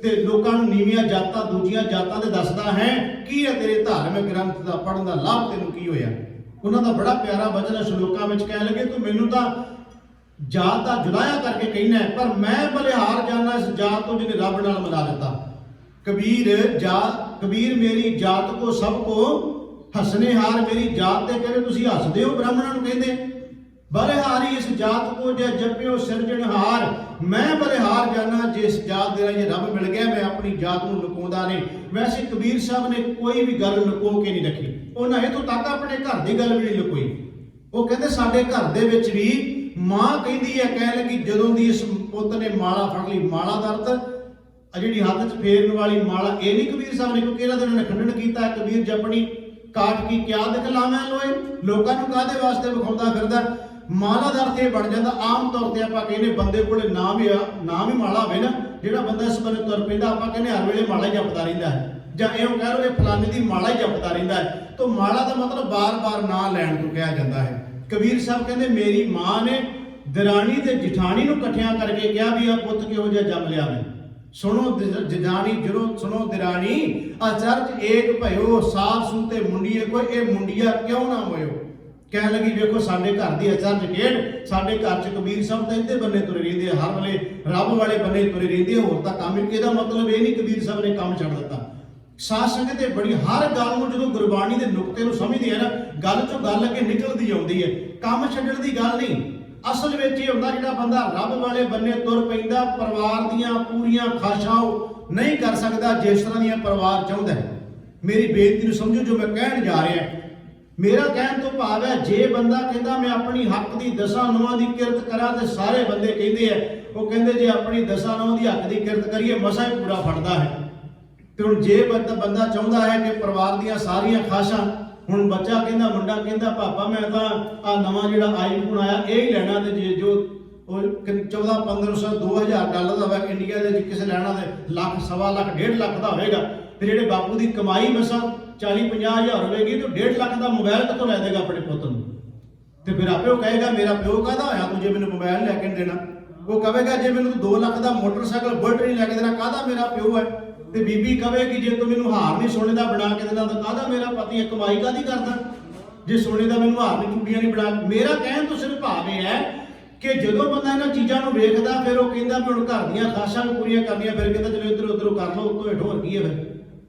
ते लोकां नूं नीवियां जातां दूजियां जातां ते दसदा है की है तेरे धार्मिक ग्रंथ का पढ़न का लाभ तेनों की होया। उन्हों का बड़ा प्यारा वचन है श्लोकां विच कह लगे तू मैनू तो जात का जुदाया करके कहना है पर मैं बलिहार जाना इस जात को जिन्हें रब नाल मिला दिता। कबीर मेरी जात को सबको हसने हार मेरी जात ते कहते तुसीं हसदे हो ब्राह्मणां नूं कहंदे बलिहारी इस जात को जे जपियो सिरजनहार। मैं बलिहार जाना जिस जात दे राही रब मिल गया मैं अपनी जात नूं लुकाउंदा नहीं। वैसे कबीर साहब ने कोई भी गल लुको के नहीं रखी, उन्हें इत्थों तक अपने घर की गल भी नहीं लुकोई। वो कहते साडे घर दे विच भी मां कहती है कह लगी जदों दी इस पुत ने माला फड़ ली माला दा अर्थ जिहड़ी हत्थ च फेरन वाली माला ये नहीं कबीर साहब ने क्योंकि इहदा उन्होंने खंडन किया कबीर जपनी काट की क्या दिखलावे लोए लोकां नूं काहदे वास्ते विखाउंदा फिरदा। माला का अर्थ यह बन जाता आम तौर पर आप कहने बंदे को नाम ही माला हो ना जो बंदा इस बने तुर पैंदा आप कहने हर वेले माला ही जपता रहिंदा है जां इउं कह लो फलाने की माला ही जपता रहिंदा है। तो माला का मतलब बार बार ना लैण को कहा जाता है। कबीर साहब कहते मेरी माँ ने दरानी ते जिठानी नूं इकट्ठियां करके कहा भी आ पुत किहो जिहा जम लिया मैं। सुनो जजानी जरो सुनो दिरानी अचरज एक भयो साफ सूते मुंडिए कोई ये मुंडिया क्यों ना होयो। कह लगी देखो साडे घर की अचरज खेड साडे घर च कबीर साहब तो इधे बन्ने तुरे रहिंदे हर वेले रब वाले बन्ने तुरे रहिंदे होर तां काम इहदा मतलब ये नहीं कबीर साहब ने काम छड्ड दित्ता। ਸਾਧ ਸੰਗਤ ਇਹ ਬੜੀ ਹਰ ਗੱਲ ਨੂੰ ਜਦੋਂ ਗੁਰਬਾਣੀ ਦੇ ਨੁਕਤੇ ਨੂੰ ਸਮਝਦੇ ਆ ਨਾ, ਗੱਲ ਚੋਂ ਗੱਲ ਅੱਗੇ ਨਿਕਲਦੀ ਆਉਂਦੀ ਹੈ। ਕੰਮ ਛੱਡਣ ਦੀ ਗੱਲ ਨਹੀਂ, ਅਸਲ ਵਿੱਚ ਇਹ ਹੁੰਦਾ ਜਿਹੜਾ ਬੰਦਾ ਰੱਬ ਵਾਲੇ ਬੰਨੇ ਤੁਰ ਪੈਂਦਾ, ਪਰਿਵਾਰ ਦੀਆਂ ਪੂਰੀਆਂ ਖਾਸ਼ਾਂ ਉਹ ਨਹੀਂ ਕਰ ਸਕਦਾ ਜਿਸ ਤਰ੍ਹਾਂ ਦੀਆਂ ਪਰਿਵਾਰ ਚਾਹੁੰਦਾ ਹੈ। ਮੇਰੀ ਬੇਨਤੀ ਨੂੰ ਸਮਝੋ ਜੋ ਮੈਂ ਕਹਿਣ ਜਾ ਰਿਹਾ। ਮੇਰਾ ਕਹਿਣ ਤੋਂ ਭਾਵ ਹੈ, ਜੇ ਬੰਦਾ ਕਹਿੰਦਾ ਮੈਂ ਆਪਣੀ ਹੱਕ ਦੀ ਦਸਾਂ ਨੌਆਂ ਦੀ ਕਿਰਤ ਕਰਾਂ, ਤੇ ਸਾਰੇ ਬੰਦੇ ਕਹਿੰਦੇ ਆ, ਉਹ ਕਹਿੰਦੇ ਜੇ ਆਪਣੀ ਦਸਾਂ ਨੌਂ ਦੀ ਹੱਕ ਦੀ ਕਿਰਤ ਕਰੀਏ ਮਸਾ ਹੀ ਪੂਰਾ ਫੜਦਾ ਹੈ। ਤੇ ਹੁਣ ਜੇ ਬੰਦਾ ਚਾਹੁੰਦਾ ਹੈ ਕਿ ਪਰਿਵਾਰ ਦੀਆਂ ਸਾਰੀਆਂ ਖਾਸ਼ਾਂ, ਹੁਣ ਬੱਚਾ ਕਹਿੰਦਾ, ਮੁੰਡਾ ਕਹਿੰਦਾ ਪਾਪਾ ਮੈਂ ਤਾਂ ਆ ਨਵਾਂ ਜਿਹੜਾ ਆਈਫੋਨ ਆਇਆ ਇਹ ਹੀ ਲੈਣਾ, ਤੇ ਜੇ ਜੋ 1400-1500 $2000 ਦਾ ਹੋਵੇ ਇੰਡੀਆ ਦੇ ਵਿੱਚ, ਕਿਸੇ ਲੈਣਾ ਤੇ ਲੱਖ, ਸਵਾ ਲੱਖ, 1.5 ਲੱਖ ਦਾ ਹੋਵੇਗਾ, ਤੇ ਜਿਹੜੇ ਬਾਪੂ ਦੀ ਕਮਾਈ ਮਸਾਂ 40-50 ਹਜ਼ਾਰ ਹੋਵੇਗੀ, ਤਾਂ 1.5 ਲੱਖ ਦਾ ਮੋਬਾਈਲ ਕਿੱਥੋਂ ਲੈ ਦੇਗਾ ਆਪਣੇ ਪੁੱਤ ਨੂੰ? ਤੇ ਫਿਰ ਆਪੇ ਉਹ ਕਹੇਗਾ ਮੇਰਾ ਪਿਓ ਕਾਹਦਾ ਹੋਇਆ ਤੂੰ ਜੇ ਮੈਨੂੰ ਮੋਬਾਈਲ ਲੈ ਕੇ ਦੇਣਾ? ਉਹ ਕਹੇਗਾ ਜੇ ਮੈਨੂੰ 2 ਲੱਖ ਦਾ ਮੋਟਰਸਾਈਕਲ ਬੁਲਟ ਨਹੀਂ ਲੈ ਕੇ ਦੇਣਾ ਕਾਹਦਾ ਮੇਰਾ ਪਿਓ ਹੈ? ਤੇ ਬੀਬੀ ਕਹੇਗੀ ਜੇ ਤੂੰ ਮੈਨੂੰ ਹਾਰ ਨਹੀਂ ਸੋਨੇ ਦਾ ਬਣਾ ਕੇ ਦੇਣਾ ਤਾਂ ਕਾਹਦਾ ਮੇਰਾ ਪਤੀ ਹੈ? ਕਮਾਈ ਕਾਹਦੀ ਕਰਦਾ ਜੇ ਸੋਨੇ ਦਾ ਮੈਨੂੰ ਹਾਰ ਨਹੀਂ, ਚੂੜੀਆਂ ਨਹੀਂ ਬਣਾ? ਮੇਰਾ ਕਹਿਣ ਤੋਂ ਸਿਰਫ ਭਾਵ ਇਹ ਹੈ ਕਿ ਜਦੋਂ ਬੰਦਾ ਇਹਨਾਂ ਚੀਜ਼ਾਂ ਨੂੰ ਵੇਖਦਾ, ਫਿਰ ਉਹ ਕਹਿੰਦਾ ਵੀ ਹੁਣ ਘਰ ਦੀਆਂ ਖਾਸ਼ਾਂ ਨੂੰ ਪੂਰੀਆਂ ਕਰਨੀਆਂ, ਫਿਰ ਕਹਿੰਦਾ ਚਲੋ ਇੱਧਰ ਉੱਧਰੋਂ ਕਰ ਲਓ, ਉੱਤੋਂ ਹੇਠ ਹੋਰ ਕੀ ਹੈ?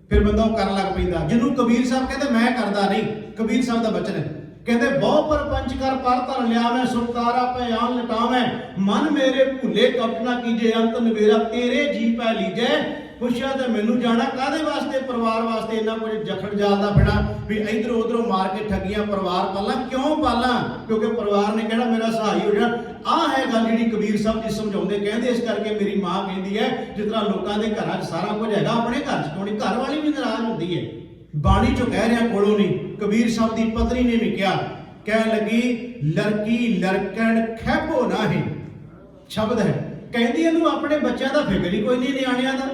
ਫਿਰ ਬੰਦਾ ਉਹ ਕਰਨ ਲੱਗ ਪੈਂਦਾ, ਜਿਹਨੂੰ ਕਬੀਰ ਸਾਹਿਬ ਕਹਿੰਦੇ ਮੈਂ ਕਰਦਾ ਨਹੀਂ। ਕਬੀਰ ਸਾਹਿਬ ਦਾ ਬਚਨ ਹੈ, ਕਹਿੰਦੇ ਬਹੁ ਪਰਪੰਚ ਕਰ ਪਰ ਧਰ ਲਿਆ ਮੈਂ, ਸੁਖਤਾਰਾ ਪੈ ਆਨ ਲਟਾਵੇਂ, ਮਨ ਮੇਰੇ ਭੁੱਲੇ ਕਪਟ ਨਾ ਕੀਜੇ, ਅੰਤ ਨਵੇਰਾ ਤੇਰੇ ਜੀ ਪੈ ਲੀਜੈ। ਪੁੱਛਿਆ ਤੇ ਮੈਨੂੰ ਜਾਣਾ ਕਾਹਦੇ ਵਾਸਤੇ? ਪਰਿਵਾਰ ਵਾਸਤੇ ਇੰਨਾ ਕੁਝ ਜਖੜ ਜਾਲਦਾ ਫਿਰਾਂ ਵੀ ਇਧਰੋਂ ਉਧਰੋਂ ਮਾਰ ਕੇ ਠੱਗੀਆਂ ਪਰਿਵਾਰ ਪਾਲਾਂ। ਕਿਉਂ ਪਾਲਾਂ? ਕਿਉਂਕਿ ਪਰਿਵਾਰ ਨੇ ਕਹਿਣਾ ਮੇਰਾ ਸਹਾਈ ਹੋ ਜਾਣਾ। ਆਹ ਹੈ ਗੱਲ ਜਿਹੜੀ ਕਬੀਰ ਸਾਹਿਬ ਜੀ ਸਮਝਾਉਂਦੇ। ਕਹਿੰਦੇ ਇਸ ਕਰਕੇ ਮੇਰੀ ਮਾਂ ਕਹਿੰਦੀ ਹੈ ਜਿਸ ਤਰ੍ਹਾਂ ਲੋਕਾਂ ਦੇ ਘਰਾਂ 'ਚ ਸਾਰਾ ਕੁਝ ਹੈਗਾ, ਆਪਣੇ ਘਰ 'ਚ ਕਿਉਂ ਨਹੀਂ? ਘਰ ਵਾਲੀ ਵੀ ਨਾਰਾਜ਼ ਹੁੰਦੀ ਹੈ। ਬਾਣੀ 'ਚੋਂ ਕਹਿ ਰਿਹਾ, ਕੋਲੋਂ ਨਹੀਂ। ਕਬੀਰ ਸਾਹਿਬ ਦੀ ਪਤਨੀ ਨੇ ਵੀ ਕਿਹਾ, ਕਹਿਣ ਲੱਗੀ ਲੜਕੀ ਲੜਕਣ ਖੈਬੋ ਨਾਹੀਂ, ਸ਼ਬਦ ਹੈ। ਕਹਿੰਦੀ ਇਹਨੂੰ ਆਪਣੇ ਬੱਚਿਆਂ ਦਾ ਫਿਕਰ ਹੀ ਕੋਈ ਨਹੀਂ, ਨਿਆਣਿਆਂ ਦਾ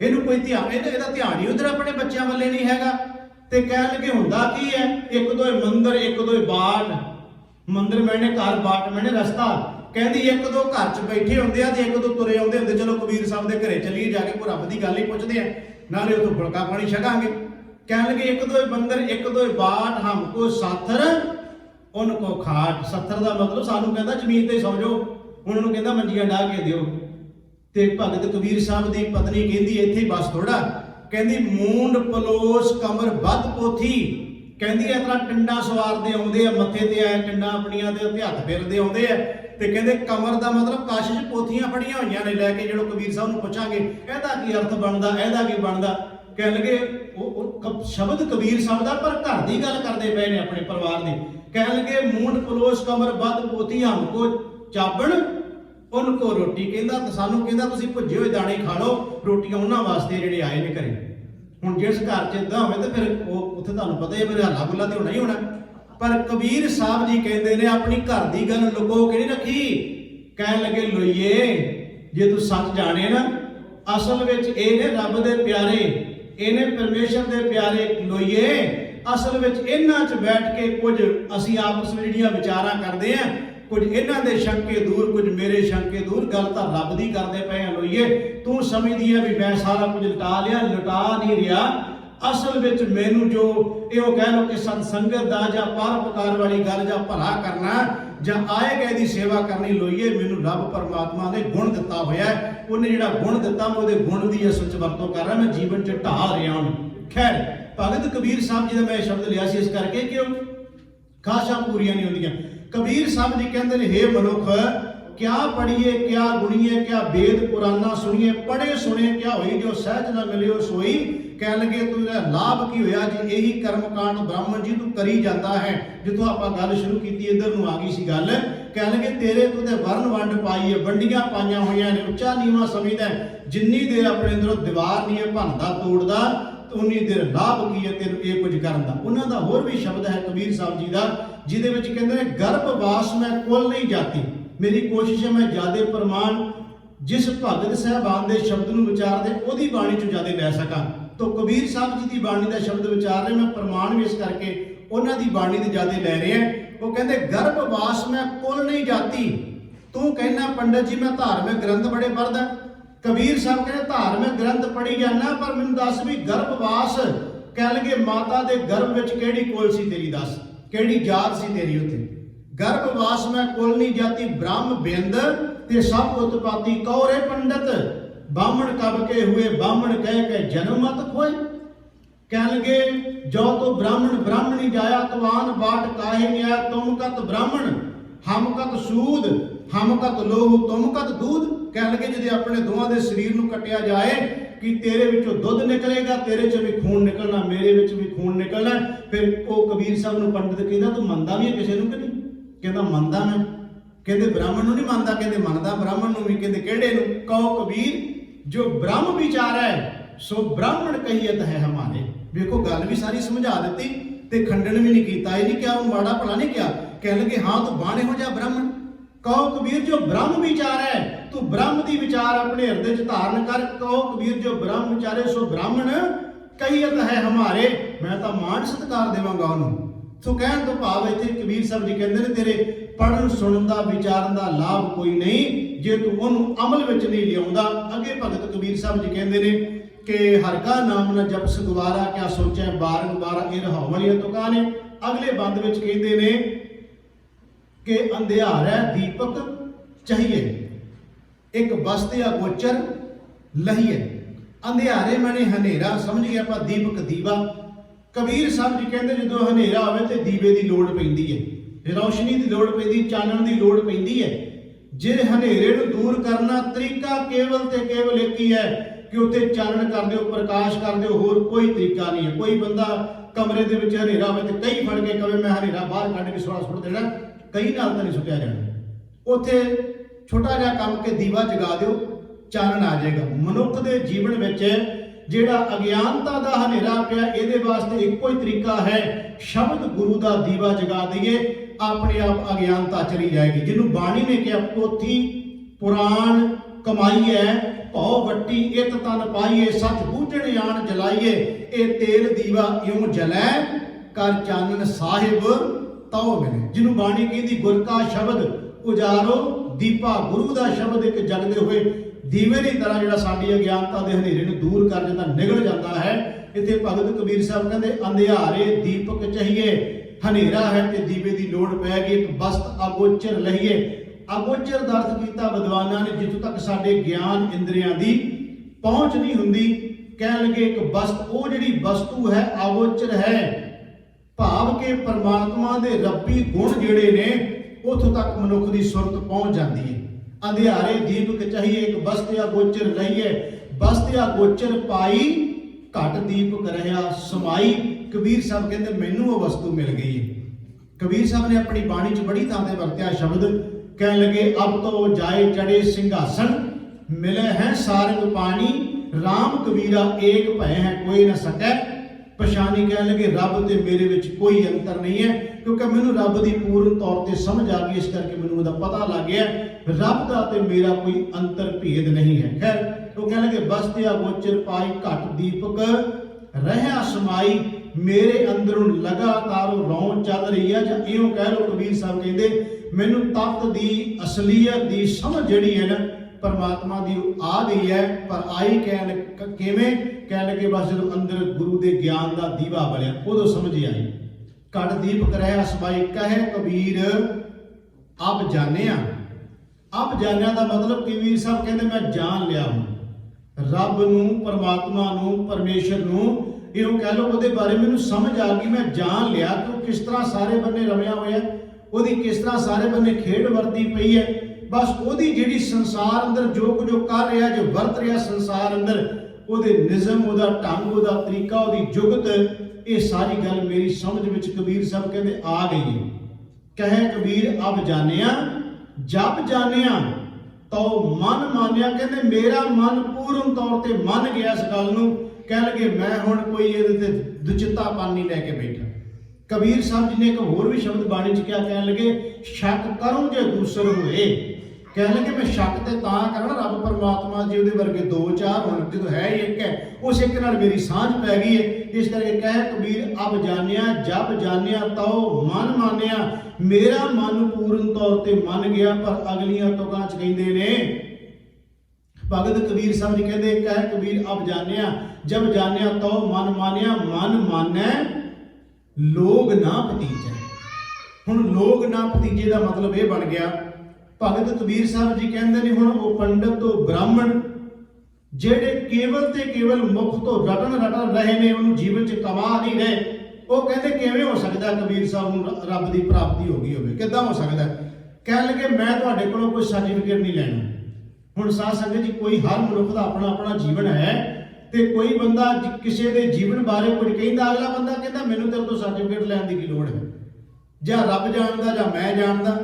ਇਹਨੂੰ ਕੋਈ ਧਿਆਨ, ਇਹਦਾ ਧਿਆਨ ਹੀ ਉਧਰ ਆਪਣੇ ਬੱਚਿਆਂ ਵੱਲੇ ਨਹੀਂ ਹੈਗਾ। ਤੇ ਕਹਿਣ ਲੱਗੇ ਹੁੰਦਾ ਕੀ ਹੈ? ਇੱਕ ਦੋ ਮੰਦਰ, ਇੱਕ ਦੋ ਬਾਟ, ਮੰਦਰ ਮੈਨੇ ਘਰ, ਬਾਟ ਮੈਨੇ ਰਸਤਾ। ਕਹਿੰਦੀ ਇੱਕ ਦੋ ਘਰ 'ਚ ਬੈਠੇ ਹੁੰਦੇ ਆ ਤੇ ਇੱਕ ਦੋ ਤੁਰੇ ਆਉਂਦੇ ਹੁੰਦੇ। ਚਲੋ ਕਬੀਰ ਸਾਹਿਬ ਦੇ ਘਰੇ ਚੱਲੀਏ, ਜਾ ਕੇ ਕੋਈ ਰੱਬ ਦੀ ਗੱਲ ਹੀ ਪੁੱਛਦੇ ਆ, ਨਾਲੇ ਉਥੋਂ ਫੁਲਕਾ ਪਾਣੀ ਛਕਾਂਗੇ। ਕਹਿਣ ਲੱਗੇ ਇੱਕ ਦੋ ਮੰਦਰ, ਇੱਕ ਦੋ ਬਾਟ, ਹਮਕੋ ਸਾਥਰ ਉਨ ਕੋ ਖਾਟ। ਸੱਥਰ ਦਾ ਮਤਲਬ ਸਾਨੂੰ ਕਹਿੰਦਾ ਜ਼ਮੀਨ ਤੇ ਸੌ ਜਾਓ, ਹੁਣ ਉਹਨੂੰ ਕਹਿੰਦਾ ਮੰਜੀਆਂ ਢਾਹ ਕੇ ਦਿਓ। ਤੇ ਭਗਤ ਕਬੀਰ ਸਾਹਿਬ ਦੀ ਪਤਨੀ ਕਹਿੰਦੀ ਇੱਥੇ ਬਸ ਥੋੜਾ, ਕਹਿੰਦੀ ਮੂੰਡ ਪਲੋਸ ਕਮਰ ਵੱਧ ਪੋਥੀ। ਕਹਿੰਦੀ ਇਸ ਤਰ੍ਹਾਂ ਟੰਡਾ ਸਵਾਰਦੇ ਆਉਂਦੇ ਆ, ਮੱਥੇ ਤੇ ਆਏ ਟੰਡਾ ਆਪਣੀਆਂ ਦੇ ਹੱਥ ਫੇਰਦੇ ਆਉਂਦੇ ਆ। ਤੇ ਕਹਿੰਦੇ ਕਮਰ ਦਾ ਮਤਲਬ ਕਾਸ਼ 'ਚ ਪੋਥੀਆਂ ਫੜੀਆਂ ਹੋਈਆਂ ਨੇ ਲੈ ਕੇ। ਜਦੋਂ ਕਬੀਰ ਸਾਹਿਬ ਨੂੰ ਪੁੱਛਾਂਗੇ ਇਹਦਾ ਕੀ ਅਰਥ ਬਣਦਾ, ਇਹਦਾ ਕੀ ਬਣਦਾ? ਕਹਿਣ ਲੱਗੇ ਉਹ ਸ਼ਬਦ ਕਬੀਰ ਸਾਹਿਬ ਦਾ, ਪਰ ਘਰ ਦੀ ਗੱਲ ਕਰਦੇ ਪਏ ਨੇ ਆਪਣੇ ਪਰਿਵਾਰ ਦੀ। ਕਹਿਣ ਲੱਗੇ ਮੂੰਡ ਪਲੋਸ ਕਮਰ ਵੱਧ ਪੋਥੀ, ਹਮਕੋ ਚਾਬਣ ਉਨ ਕੋ ਰੋਟੀ। ਕਹਿੰਦਾ ਸਾਨੂੰ ਕਹਿੰਦਾ ਤੁਸੀਂ ਭੁੱਜੇ ਹੋਏ ਦਾਣੇ ਖਾ ਲਓ, ਰੋਟੀਆਂ ਉਹਨਾਂ ਵਾਸਤੇ ਜਿਹੜੇ ਆਏ ਨੇ ਘਰੇ। ਹੁਣ ਜਿਸ ਘਰ 'ਚ ਇਦਾਂ ਹੋਵੇ ਤਾਂ ਫਿਰ ਉਹ ਉੱਥੇ ਤੁਹਾਨੂੰ ਪਤਾ ਹੀ ਹੈ ਫਿਰ ਹੱਲਾ ਗੁੱਲਾ ਤੇ ਹੋਣਾ ਹੀ ਹੋਣਾ। ਪਰ ਕਬੀਰ ਸਾਹਿਬ ਜੀ ਕਹਿੰਦੇ ਨੇ ਆਪਣੀ ਘਰ ਦੀ ਗੱਲ ਲੁਕੋ ਕੇ ਨਹੀਂ ਰੱਖੀ। ਕਹਿਣ ਲੱਗੇ ਲੋਈਏ ਜੇ ਤੂੰ ਸੱਚ ਜਾਣੇ ਨਾ, ਅਸਲ ਵਿੱਚ ਇਹ ਨੇ ਰੱਬ ਦੇ ਪਿਆਰੇ, ਇਹਨੇ ਪਰਮੇਸ਼ਰ ਦੇ ਪਿਆਰੇ। ਲੋਈਏ ਅਸਲ ਵਿੱਚ ਇਹਨਾਂ 'ਚ ਬੈਠ ਕੇ ਕੁਝ ਅਸੀਂ ਆਪਸ ਵਿੱਚ ਜਿਹੜੀਆਂ ਵਿਚਾਰਾਂ ਕਰਦੇ ਆ, ਕੁਝ ਇਹਨਾਂ ਦੇ ਸ਼ੰਕੇ ਦੂਰ, ਕੁਝ ਮੇਰੇ ਸ਼ੰਕੇ ਦੂਰ। ਗੱਲ ਤਾਂ ਰੱਬ ਦੀ ਕਰਦੇ ਪਏ ਆ। ਲੋਈਏ ਤੂੰ ਸਮਝਦੀ ਹੈ ਵੀ ਮੈਂ ਸਾਰਾ ਕੁਝ ਲੁਟਾ ਲਿਆ, ਲੁਟਾ ਨਹੀਂ ਰਿਹਾ। ਅਸਲ ਵਿੱਚ ਮੈਨੂੰ ਜੋ ਇਹੋ ਕਹਿ ਲੋ ਕਿ ਸਤ ਸੰਗਤ ਦਾ ਜਾਂ ਪਰਉਪਕਾਰ ਵਾਲੀ ਗੱਲ ਜਾਂ ਭਲਾ ਕਰਨਾ ਜਾਂ ਆਏ ਗਏ ਦੀ ਸੇਵਾ ਕਰਨੀ, ਲੋਈਏ ਮੈਨੂੰ ਰੱਬ ਪਰਮਾਤਮਾ ਨੇ ਗੁਣ ਦਿੱਤਾ ਹੋਇਆ। ਉਹਨੇ ਜਿਹੜਾ ਗੁਣ ਦਿੱਤਾ ਮੈਂ ਉਹਦੇ ਗੁਣ ਦੀ ਅਸਲ 'ਚ ਵਰਤੋਂ ਕਰ ਰਿਹਾ, ਮੈਂ ਜੀਵਨ 'ਚ ਢਾਲ ਰਿਹਾ ਹਾਂ। ਖੈਰ ਭਗਤ ਕਬੀਰ ਸਾਹਿਬ ਜੀ ਦਾ ਮੈਂ ਸ਼ਬਦ ਲਿਆ ਸੀ ਇਸ ਕਰਕੇ ਕਿ ਉਹ ਖਾਸ਼ਾਂ ਪੂਰੀਆਂ ਨਹੀਂ ਹੁੰਦੀਆਂ। ਕਬੀਰ ਸਾਹਿਬ ਜੀ ਕਹਿੰਦੇ ਨੇ, ਹੇ ਮਨੁੱਖ ਕਿਆ ਪੜੀਏ ਕਿਆ ਗੁਣੀਏ, ਕਿਆ ਵੇਦ ਪੁਰਾਨਾ ਸੁਣੀਏ, ਪੜੇ ਸੁਣੇ ਕਿਆ ਹੋਈ, ਜੋ ਸਹਿਜ ਨਾ ਮਿਲਿਓ ਸੋਈ। ਕਹਿਣ ਲੱਗੇ ਤੁਝਾ ਲਾਭ ਕੀ ਹੋਇਆ ਜੀ, ਇਹੀ ਕਰਮ ਕਾਂਡ ਬ੍ਰਾਹਮਣ ਜੀ ਤੂੰ ਕਰੀ ਜਾਂਦਾ ਹੈ। ਜਿੱਥੋਂ ਆਪਾਂ ਗੱਲ ਸ਼ੁਰੂ ਕੀਤੀ ਇੱਧਰ ਨੂੰ ਆ ਗਈ ਸੀ ਗੱਲ। ਕਹਿਣ ਲੱਗੇ ਤੇਰੇ ਤੂੰ ਤੇ ਵਰਨ ਵੰਡ ਪਾਈ ਹੈ, ਵੰਡੀਆਂ ਪਾਈਆਂ ਹੋਈਆਂ ਨੇ, ਉੱਚਾ ਨੀਵਾਂ ਸਮਝਦਾ। ਜਿੰਨੀ ਦੇਰ ਆਪਣੇ ਅੰਦਰੋਂ ਦੀਵਾਰ ਨਹੀਂ ਹੈ ਭੰਨਦਾ ਤੋੜਦਾ, ਉਨੀ ਦੇਰ ਲਾਭ ਕੀ ਹੈ ਤੈਨੂੰ ਇਹ ਕੁਝ ਕਰਨ ਦਾ। ਉਹਨਾਂ ਦਾ ਹੋਰ ਵੀ ਸ਼ਬਦ ਹੈ ਕਬੀਰ ਸਾਹਿਬ ਜੀ ਦਾ, ਜਿਹਦੇ ਵਿੱਚ ਕਹਿੰਦੇ ਨੇ ਗਰਭਵਾਸ ਮੈਂ ਕੁਲ ਨਹੀਂ ਜਾਤੀ। ਮੇਰੀ ਕੋਸ਼ਿਸ਼ ਹੈ ਮੈਂ ਜ਼ਿਆਦਾ ਪ੍ਰਮਾਣ ਜਿਸ ਭਗਤ ਸਾਹਿਬਾਨ ਦੇ ਸ਼ਬਦ ਨੂੰ ਵਿਚਾਰਦੇ ਉਹਦੀ ਬਾਣੀ ਚੋਂ ਜ਼ਿਆਦਾ ਲੈ ਸਕਾਂ। ਤਾਂ ਕਬੀਰ ਸਾਹਿਬ ਜੀ ਦੀ ਬਾਣੀ ਦਾ ਸ਼ਬਦ ਵਿਚਾਰ ਰਹੇ, ਮੈਂ ਪ੍ਰਮਾਣ ਵੀ ਇਸ ਕਰਕੇ ਉਹਨਾਂ ਦੀ ਬਾਣੀ ਦੇ ਜ਼ਿਆਦਾ ਲੈ ਰਿਹਾ। ਉਹ ਕਹਿੰਦੇ ਗਰਭਵਾਸ ਮੈਂ ਕੁਲ ਨਹੀਂ ਜਾਤੀ। ਤੂੰ ਕਹਿੰਦਾ ਪੰਡਤ ਜੀ ਮੈਂ ਧਾਰਮਿਕ ਗ੍ਰੰਥ ਬੜੇ ਪੜ੍ਹਦਾ। ਕਬੀਰ ਸਾਹਿਬ ਕਹਿੰਦੇ ਧਾਰਮਿਕ ਗ੍ਰੰਥ ਪੜ੍ਹੀ ਜਾਂਦਾ, ਪਰ ਮੈਨੂੰ ਦੱਸ ਵੀ ਗਰਭਵਾਸ ਕਹਿ ਲਗੇ ਮਾਤਾ ਦੇ ਗਰਭ ਵਿੱਚ ਕਿਹੜੀ ਕੁਲ ਸੀ ਤੇਰੀ, ਦੱਸ ਕਿਹੜੀ ਜਾਤ ਸੀ ਤੇਰੀ ਉੱਥੇ। ਗਰਭਵਾਸ ਮੈਂ ਕੁਲ ਨਹੀਂ ਜਾਤੀ, ਬ੍ਰਹਮ ਬਿੰਦ ਤੇ ਸਭ ਉਤਪਾਤੀ ਕੌਰੇ ਪੰਡਤ। ਬਾਹਮਣ ਕਬ ਕੇ ਹੁਏ ਬਾਹਮਣ ਕਹਿ ਕੇ ਜਨਮ ਮਤ ਖੋਏ। कह लगे जो तो ब्राह्मण ब्राह्मणी जाया तवान बाट काहे न्याय तुम कत ब्राह्मण हम कत सूद हम कत लोहू तुम कत दूध। कह लगे जदे अपने दोवां दे शरीर नूं कटिया जाए कि तेरे विचों दुध निकलेगा, तेरे च भी खून निकलना, मेरे विच भी खून निकलना। फिर वो कबीर साहब नूं पंडित कहंदा तू मनदा भी है किसे नूं कि नहीं? कहंदा मनदा मैं। कहंदे ब्राह्मण नूं नहीं मनदा, कहंदे मनदा ब्राह्मण नूं भी। कहंदे किहड़े नूं? कहो कबीर जो ब्रह्म विचार है सो ब्राह्मण कहियत है हमारे। देखो गल भी सारी समझा दी ते खंडन भी नहीं किया, ये नहीं क्या माड़ा भला नहीं क्या। कह लगे हाँ तू बाणे हो जा ब्राह्मण। कहो कबीर जो ब्रह्म विचार है तू ब्रह्म दी विचार अपने हृदय च धारण कर। कहो कबीर जो ब्रह्म विचारे सो ब्राह्मण कहियत है हमारे। मैं तो मान सत्कार देवांगा उन्होंने। सो कहण तो भाव इत्थे कबीर साहब जी कहंदे ने तेरे पढ़न सुनन दा विचारन दा लाभ कोई नहीं जे तू उहनूं अमल विच नहीं लिआउंदा। अगे भगत कबीर साहब जी कहंदे ने कि हर का नाम न जपस गवारा क्या सोचे बारंबार ये रहाउण वालियां तुकां ने। अगले बंद विच कहंदे ने कि अंधियार है दीपक चाहिए एक बसते गोचर लहीए। अंधियारे मैंने हनेरा समझ गया आप दीपक दीवा। कबीर साहब जी कहते जो हनेरा होवे ते दीवे की लोड़ पैंदी है, रोशनी की लोड़ पैंदी, चानण की लोड़ पैंदी है। जे हनेरे नूं दूर करना तरीका केवल ते केवल एक ही है कि उत्थे चानण कर दिओ, प्रकाश कर दिओ, होर कोई तरीका नहीं है। कोई बंदा कमरे दे विच हनेरा होवे ते कई फड़ के कवे मैं हनेरा बाहर कढ के सोड़ा सुट देना, कई नाल तां नहीं सुटिया जाना। उत्थे छोटा जिहा काम के दीवा जगा दिओ, चानण आ जाएगा। मनुख के जीवन विच जिहड़ा अज्ञानता दा हनेरा पिया इहदे वास्ते इक्को ही तरीका है, शब्द गुरु दा दीवा जगा दईए, अपने आप अज्ञानता चली जाएगी। जिन्होंने बाणी ने कहा पोथी पुराण कमाईए भौ वट्टी इत तन पाईए सच बूझण आण जलाईए ए तेल दीवा इउं जलै कर चानण साहिब तौ मिले। जिन्होंने बाणी कहती गुर का शब्द उजारो दीपा, गुरु का शब्द एक जगदे हुए दीवे की तरह जिहड़ा साडी अज्ञानता के हनेरे नूं दूर कर दिंदा, निगल जाता है। इत्थे भगत कबीर साहब कहते अंधियारे दीपक चाहिए, हनेरा है ते दीवे की लोड़ पैगी, एक बस्त अगोचर लहीए। अगोचर का अर्थ किया विद्वानां ने जितों तक साडे ज्ञान इंद्रियां की पहुँच नहीं हुंदी। कह लगे एक बस्त वो जिहड़ी वस्तु है अगोचर है, भाव के परमात्मा दे रब्बी गुण जिहड़े ने उथों तक मनुख की सुरत पहुँच जाती है। अंधियारे दीपक चाहिए एक बस्तिया गोचर लईए, बस्तिया गोचर पाई घट दीपक रहा समाई। कबीर साहब कहते मैनू वो वस्तु मिल गई है। कबीर साहब ने अपनी बाणी च बड़ी थां ते वरत्या शब्द, कह लगे अब तो जाए चढ़े सिंहासन मिले हैं सारंग पानी, राम कबीरा एक भय है कोई न सकै पछानी। कह लगे रब ते मेरे विच कोई अंतर नहीं है, क्योंकि मैनू रब की पूर्ण तौर पर समझ आ गई, इस करके मैनू उहदा पता लग गया रब का ते मेरा कोई अंतर भेद नहीं है। खैर तो कह लगे बस्तिया गोचर पाई घट दीपक रहा समाई, मेरे अंदरों लगातार रौं चल रही है। जां इहों कह लो कबीर साहब कहते मैनू तत्त दी असलीयत की समझ जिहड़ी है ना परमात्मा की आ गई है। पर आई किवें? कह लगे बस जो अंदर गुरु के ज्ञान का दीवा बलिया उदों समझ आई। घट दीपक रहा समाई कहे कबीर अब जाने। अब जानिया का मतलब कबीर साहब कहते मैं जान लिया हूँ रब नूं, परमात्मा नूं, परमेश्वर नूं। इहों कह लो उहदे बारे मैनूं समझ आ गई, मैं जान लिया कि वो किस तरह सारे बन्ने रमिया होया, उहदी किस तरह सारे बन्ने खेड वरती पई है। बस उहदी जिहड़ी संसार अंदर जो कुछ कर रहा जो वरत रहा संसार अंदर, उहदे निज़म, उहदा ढंग, उहदा तरीका, उहदी जुगत, ये सारी गल मेरी समझ विच कबीर साहब कहते आ गई है। कहे कबीर अब जानिया जब जानिया तो मन मानिया। कहते मेरा मन पूर्ण तौर पर मन गया इस गल नूं। कह लगे मैं हुण कोई इहदे दुचितापन नहीं लैके बैठा। कबीर साहब जी ने एक होर भी शब्द बाणी च क्या कह लगे शक करूं जे दूसर होए। कह लगे मैं शक ते तां करना रब परमात्मा जी उहदे वर्गे दो चार हुण जो है ही एक है, उस एक नाल मेरी सांझ पै गई है। इस करके कह कबीर अब जानिया जब जानिया तो मन मानिया, मेरा मन पूर्ण तौर पर मन गया। पर अगलियां तुकां च कहंदे ने भगत कबीर साहब जी कहते कह कबीर अब जानिया जब जानिया तो मन मानिया, मन मानै लोग ना भतीजे। हुण लोग ना भतीजे का मतलब यह बन गया। भगत कबीर साहब जी कहते हैं हुण वो पंडित तो ब्राह्मण ਜਿਹੜੇ ਕੇਵਲ ਤੇ ਕੇਵਲ ਮੁਖ ਤੋਂ ਰਟਨ ਰਹੇ ਨੇ, ਉਹਨੂੰ ਜੀਵਨ 'ਚ ਕਮਾ ਨਹੀਂ ਰਹੇ। ਉਹ ਕਹਿੰਦੇ ਕਿਵੇਂ ਹੋ ਸਕਦਾ ਕਬੀਰ ਸਾਹਿਬ ਨੂੰ ਰੱਬ ਦੀ ਪ੍ਰਾਪਤੀ ਹੋ ਗਈ ਹੋਵੇ, ਕਿੱਦਾਂ ਹੋ ਸਕਦਾ? ਕਹਿਣ ਲੱਗੇ ਮੈਂ ਤੁਹਾਡੇ ਕੋਲੋਂ ਕੋਈ ਸਰਟੀਫਿਕੇਟ ਨਹੀਂ ਲੈਣਾ। ਹੁਣ ਸਾਧ ਸੰਗਤ ਜੀ, ਕੋਈ ਹਰ ਮਨੁੱਖ ਦਾ ਆਪਣਾ ਆਪਣਾ ਜੀਵਨ ਹੈ, ਤੇ ਕੋਈ ਬੰਦਾ ਕਿਸੇ ਦੇ ਜੀਵਨ ਬਾਰੇ ਕੁਝ ਕਹਿੰਦਾ, ਅਗਲਾ ਬੰਦਾ ਕਹਿੰਦਾ ਮੈਨੂੰ ਤੇਰੇ ਤੋਂ ਸਰਟੀਫਿਕੇਟ ਲੈਣ ਦੀ ਕੀ ਲੋੜ ਹੈ, ਜਾਂ ਰੱਬ ਜਾਣਦਾ ਜਾਂ ਮੈਂ ਜਾਣਦਾ।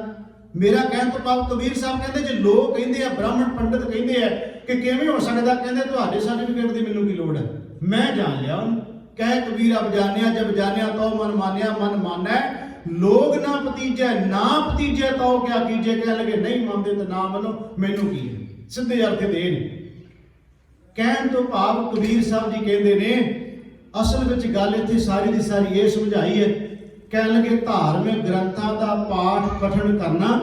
ਮੇਰਾ ਕਹਿਣ ਤੋਂ ਭਾਵ ਕਬੀਰ ਸਾਹਿਬ ਕਹਿੰਦੇ ਜੇ ਲੋਕ ਕਹਿੰਦੇ ਆ, ਬ੍ਰਾਹਮਣ ਪੰਡਤ ਕਹਿੰਦੇ ਆ ਕਿ ਕਿਵੇਂ ਹੋ ਸਕਦਾ, ਕਹਿੰਦੇ ਤੁਹਾਡੇ ਸਰਟੀਫਿਕੇਟ ਦੀ ਮੈਨੂੰ ਕੀ ਲੋੜ ਹੈ, ਮੈਂ ਜਾਣ ਲਿਆ ਉਹਨੂੰ। ਕਹਿ ਕਬੀਰ ਅਬ ਜਾਣਿਆ ਜਬ ਜਾਣਿਆ ਤਉ ਮਨ ਮਾਨਿਆ ਮਨ ਮਾਨੈ, ਲੋਗ ਨਾ ਭਤੀਜੈ ਨਾ ਭਤੀਜੈ ਤਉ ਕਿਆ ਕੀਜੇ। ਕਹਿ ਲਗੇ ਨਹੀਂ ਮੰਨਦੇ ਤਾਂ ਨਾ ਮੰਨੋ, ਮੈਨੂੰ ਕੀ ਹੈ, ਸਿੱਧੇ ਅਰਥ ਦੇ ਨੇ। ਕਹਿਣ ਤੋਂ ਭਾਵ ਕਬੀਰ ਸਾਹਿਬ ਜੀ ਕਹਿੰਦੇ ਨੇ ਅਸਲ ਵਿੱਚ ਗੱਲ ਇੱਥੇ ਸਾਰੀ ਦੀ ਸਾਰੀ ਇਹ ਸਮਝਾਈ ਹੈ। ਕਹਿਣ ਲੱਗੇ ਧਾਰਮਿਕ ਗ੍ਰੰਥਾਂ ਦਾ ਪਾਠ ਪਠਨ ਕਰਨਾ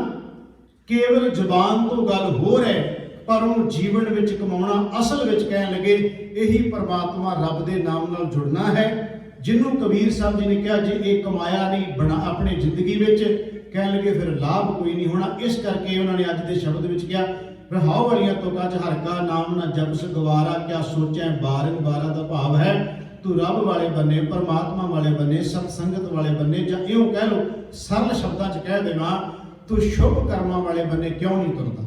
ਕੇਵਲ ਜ਼ੁਬਾਨ ਤੋਂ ਗੱਲ ਹੋ ਹੈ, ਪਰ ਉਹਨੂੰ ਜੀਵਨ ਵਿੱਚ ਕਮਾਉਣਾ ਅਸਲ ਵਿੱਚ ਕਹਿਣ ਲੱਗੇ ਇਹੀ ਪਰਮਾਤਮਾ ਰੱਬ ਦੇ ਨਾਮ ਨਾਲ ਜੁੜਨਾ ਹੈ, ਜਿਹਨੂੰ ਕਬੀਰ ਸਾਹਿਬ ਜੀ ਨੇ ਕਿਹਾ ਜੇ ਇਹ ਕਮਾਇਆ ਨਹੀਂ ਬਣਾ ਆਪਣੀ ਜ਼ਿੰਦਗੀ ਵਿੱਚ, ਕਹਿਣ ਲੱਗੇ ਫਿਰ ਲਾਭ ਕੋਈ ਨਹੀਂ ਹੋਣਾ। ਇਸ ਕਰਕੇ ਉਹਨਾਂ ਨੇ ਅੱਜ ਦੇ ਸ਼ਬਦ ਵਿੱਚ ਕਿਹਾ ਰਹਾਉ ਵਾਲੀਆਂ ਤੁਕਾਂ 'ਚ ਹਰ ਕਾ ਨਾਮ ਨਾ ਜਪਸ ਗਵਾਰਾ, ਕਿਆ ਸੋਚੈ ਬਾਰਾ ਦਾ ਭਾਵ ਹੈ ਤੂੰ ਰੱਬ ਵਾਲੇ ਬੰਨੇ, ਪਰਮਾਤਮਾ ਵਾਲੇ ਬੰਨੇ, ਸਤ ਸੰਗਤ ਵਾਲੇ ਬੰਨੇ, ਜਾਂ ਇਉਂ ਕਹਿ ਲਓ ਸਰਲ ਸ਼ਬਦਾਂ 'ਚ ਕਹਿ ਦੇਵਾਂ ਤੂੰ ਸ਼ੁਭ ਕਰਮਾਂ ਵਾਲੇ ਬੰਨੇ ਕਿਉਂ ਨਹੀਂ ਤੁਰਦਾ,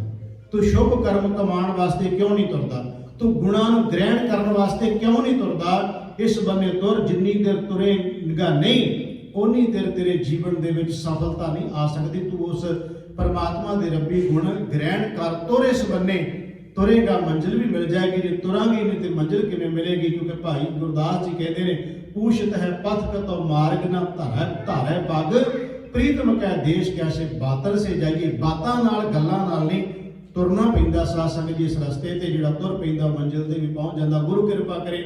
ਤੂੰ ਸ਼ੁਭ ਕਰਮ ਕਮਾਉਣ ਵਾਸਤੇ ਕਿਉਂ ਨਹੀਂ ਤੁਰਦਾ, ਤੂੰ ਗੁਣਾਂ ਨੂੰ ਗ੍ਰਹਿਣ ਕਰਨ ਵਾਸਤੇ ਕਿਉਂ ਨਹੀਂ ਤੁਰਦਾ। ਇਸ ਬੰਨੇ ਤੁਰ, ਜਿੰਨੀ ਦੇਰ ਤੁਰੇਗਾ ਨਹੀਂ ਓਨੀ ਦੇਰ ਤੇਰੇ ਜੀਵਨ ਦੇ ਵਿੱਚ ਸਫਲਤਾ ਨਹੀਂ ਆ ਸਕਦੀ। ਤੂੰ ਉਸ ਪਰਮਾਤਮਾ ਦੇ ਰੱਬੀ ਗੁਣ ਗ੍ਰਹਿਣ ਕਰ, ਤੁਰ ਇਸ ਬੰਨੇ, ਤੁਰੇਗਾ ਮੰਜ਼ਿਲ ਵੀ ਮਿਲ ਜਾਏਗੀ। ਜੇ ਤੁਰਾਂਗੇ ਨਹੀਂ ਤੇ ਮੰਜ਼ਿਲ ਕਿਵੇਂ ਮਿਲੇਗੀ? ਕਿਉਂਕਿ ਭਾਈ ਗੁਰਦਾਸ ਜੀ ਕਹਿੰਦੇ ਨੇ ਪੂਛਤ ਹੈ ਪਥ ਕਤੋ ਮਾਰਗ ਨਾ ਧਾਰੈ ਪੱਗ, ਪ੍ਰੀਤਮ ਕੈ ਦੇਸ਼ ਕੈਸੇ ਬਾਤਲ ਸੇ ਜਾਈਏ। ਬਾਤਾਂ ਨਾਲ ਗੱਲਾਂ ਨਾਲ ਨਹੀਂ ਤੁਰਨਾ ਪੈਂਦਾ ਸਾਧ ਸੰਗਤ ਜੀ। ਇਸ ਰਸਤੇ ਤੇ ਜਿਹੜਾ ਤੁਰ ਪੈਂਦਾ ਮੰਜ਼ਿਲ ਤੇ ਵੀ ਪਹੁੰਚ ਜਾਂਦਾ। ਗੁਰੂ ਕਿਰਪਾ ਕਰੇ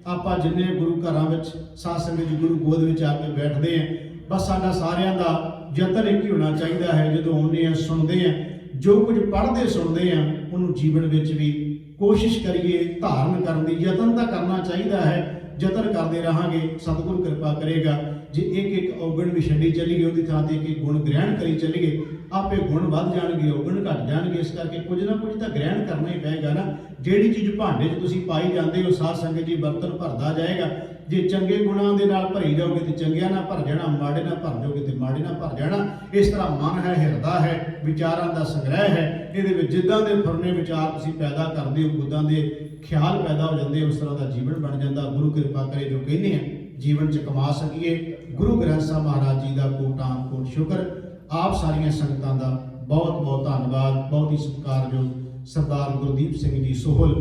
ਆਪਾਂ ਜਿੰਨੇ ਗੁਰੂ ਘਰਾਂ ਵਿੱਚ ਸਾਧ ਸੰਗਤ ਜੀ ਗੁਰੂ ਗੋਦ ਵਿੱਚ ਆ ਕੇ ਬੈਠਦੇ ਆ, ਬਸ ਸਾਡਾ ਸਾਰਿਆਂ ਦਾ ਯਤਨ ਇੱਕ ਹੀ ਹੋਣਾ ਚਾਹੀਦਾ ਹੈ, ਜਦੋਂ ਆਉਂਦੇ ਆ ਸੁਣਦੇ ਆ ਜੋ ਕੁਝ ਪੜ੍ਹਦੇ ਸੁਣਦੇ ਆ ਉਹਨੂੰ ਜੀਵਨ ਵਿੱਚ ਵੀ ਕੋਸ਼ਿਸ਼ ਕਰੀਏ ਧਾਰਨ ਕਰਨ ਦੀ। ਯਤਨ ਤਾਂ ਕਰਨਾ ਚਾਹੀਦਾ ਹੈ, ਯਤਨ ਕਰਦੇ ਰਹਾਂਗੇ ਸਤਿਗੁਰੂ ਕਿਰਪਾ ਕਰੇਗਾ। ਜੇ ਇੱਕ ਇੱਕ ਔਗਣ ਵੀ ਛੱਡੀ ਚੱਲੀਏ, ਉਹਦੀ ਥਾਂ ਤੇ ਇੱਕ ਗੁਣ ਗ੍ਰਹਿਣ ਕਰੀ ਚੱਲੀਏ, ਆਪੇ ਗੁਣ ਵੱਧ ਜਾਣਗੇ ਔਗਣ ਘਟ ਜਾਣਗੇ। ਇਸ ਕਰਕੇ ਕੁਝ ਨਾ ਕੁਝ ਤਾਂ ਗ੍ਰਹਿਣ ਕਰਨਾ ਹੀ ਪਏਗਾ ਨਾ। ਜਿਹੜੀ ਚੀਜ਼ ਭਾਂਡੇ 'ਚ ਤੁਸੀਂ ਪਾਈ ਜਾਂਦੇ ਹੋ ਸਾਧ ਸੰਗਤ ਜੀ ਬਰਤਨ ਭਰਦਾ ਜਾਏਗਾ। ਜੇ ਚੰਗੇ ਗੁਣਾਂ ਦੇ ਨਾਲ ਭਰੀ ਜਾਓਗੇ ਤੇ ਚੰਗਿਆਂ ਨਾਲ ਭਰ ਜਾਣਾ, ਮਾੜੇ ਨਾਲ ਭਰ ਜਾਓਗੇ ਤੇ ਮਾੜੇ ਨਾਲ ਭਰ ਜਾਣਾ। ਇਸ ਤਰ੍ਹਾਂ ਮਨ ਹੈ, ਹਿਰਦਾ ਹੈ, ਵਿਚਾਰਾਂ ਦਾ ਸੰਗ੍ਰਹਿ ਹੈ। ਇਹਦੇ ਵਿੱਚ ਜਿੱਦਾਂ ਦੇ ਫੁਰਨੇ ਵਿਚਾਰ ਤੁਸੀਂ ਪੈਦਾ ਕਰਦੇ ਹੋ, ਉਦਾਂ ਦੇ ਖਿਆਲ ਪੈਦਾ ਹੋ ਜਾਂਦੇ, ਉਸ ਤਰ੍ਹਾਂ ਦਾ ਜੀਵਨ ਬਣ ਜਾਂਦਾ। ਗੁਰੂ ਕਿਰਪਾ ਕਰੇ ਜੋ ਕਹਿੰਦੇ ਆ ਜੀਵਨ 'ਚ ਕਮਾ ਸਕੀਏ। ਗੁਰੂ ਗ੍ਰੰਥ ਸਾਹਿਬ ਮਹਾਰਾਜ ਜੀ ਦਾ ਕੋਟਾਨ ਕੋਟ ਸ਼ੁਕਰ। ਆਪ ਸਾਰੀਆਂ ਸੰਗਤਾਂ ਦਾ ਬਹੁਤ ਬਹੁਤ ਧੰਨਵਾਦ। ਬਹੁਤ ਹੀ ਸਤਿਕਾਰਯੋਗ ਸਰਦਾਰ ਗੁਰਦੀਪ ਸਿੰਘ ਜੀ ਸੋਹਲ,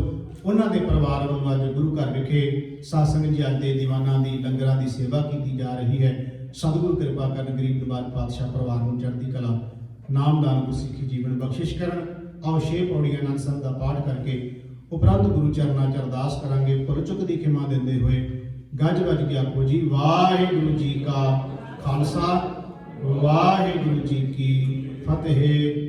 ਉਹਨਾਂ ਦੇ ਪਰਿਵਾਰ ਵੱਲੋਂ ਅੱਜ ਗੁਰੂ ਘਰ ਵਿਖੇ ਸਾਧ ਸੰਗਤ ਜੀ ਅੱਜ ਦੇ ਦੀਵਾਨਾਂ ਦੀ ਲੰਗਰਾਂ ਦੀ ਸੇਵਾ ਕੀਤੀ ਜਾ ਰਹੀ ਹੈ। ਸਤਿਗੁਰੂ ਕਿਰਪਾ ਕਰਨ, ਗਰੀਬ ਨਿਵਾਜ ਪਾਤਸ਼ਾਹ ਪਰਿਵਾਰ ਨੂੰ ਚੜ੍ਹਦੀ ਕਲਾ, ਨਾਮਦਾਨ ਗੁਰਸਿੱਖੀ ਜੀਵਨ ਬਖਸ਼ਿਸ਼ ਕਰਨ। ਆਓ 6 ਪੌੜੀਆਂ ਆਨੰਦ ਸਾਹਿਬ ਦਾ ਪਾਠ ਕਰਕੇ ਉਪਰੰਤ ਗੁਰੂ ਚਰਨਾਂ 'ਚ ਅਰਦਾਸ ਕਰਾਂਗੇ। ਭੁੱਲ ਚੁੱਕ ਦੀ ਖਿਮਾ ਦਿੰਦੇ ਹੋਏ ਗੱਜ ਵੱਜ ਕੇ ਆਖੋ ਜੀ ਵਾਹਿਗੁਰੂ ਜੀ ਕਾ ਖਾਲਸਾ, ਵਾਹਿਗੁਰੂ ਜੀ ਕੀ ਫਤਿਹ।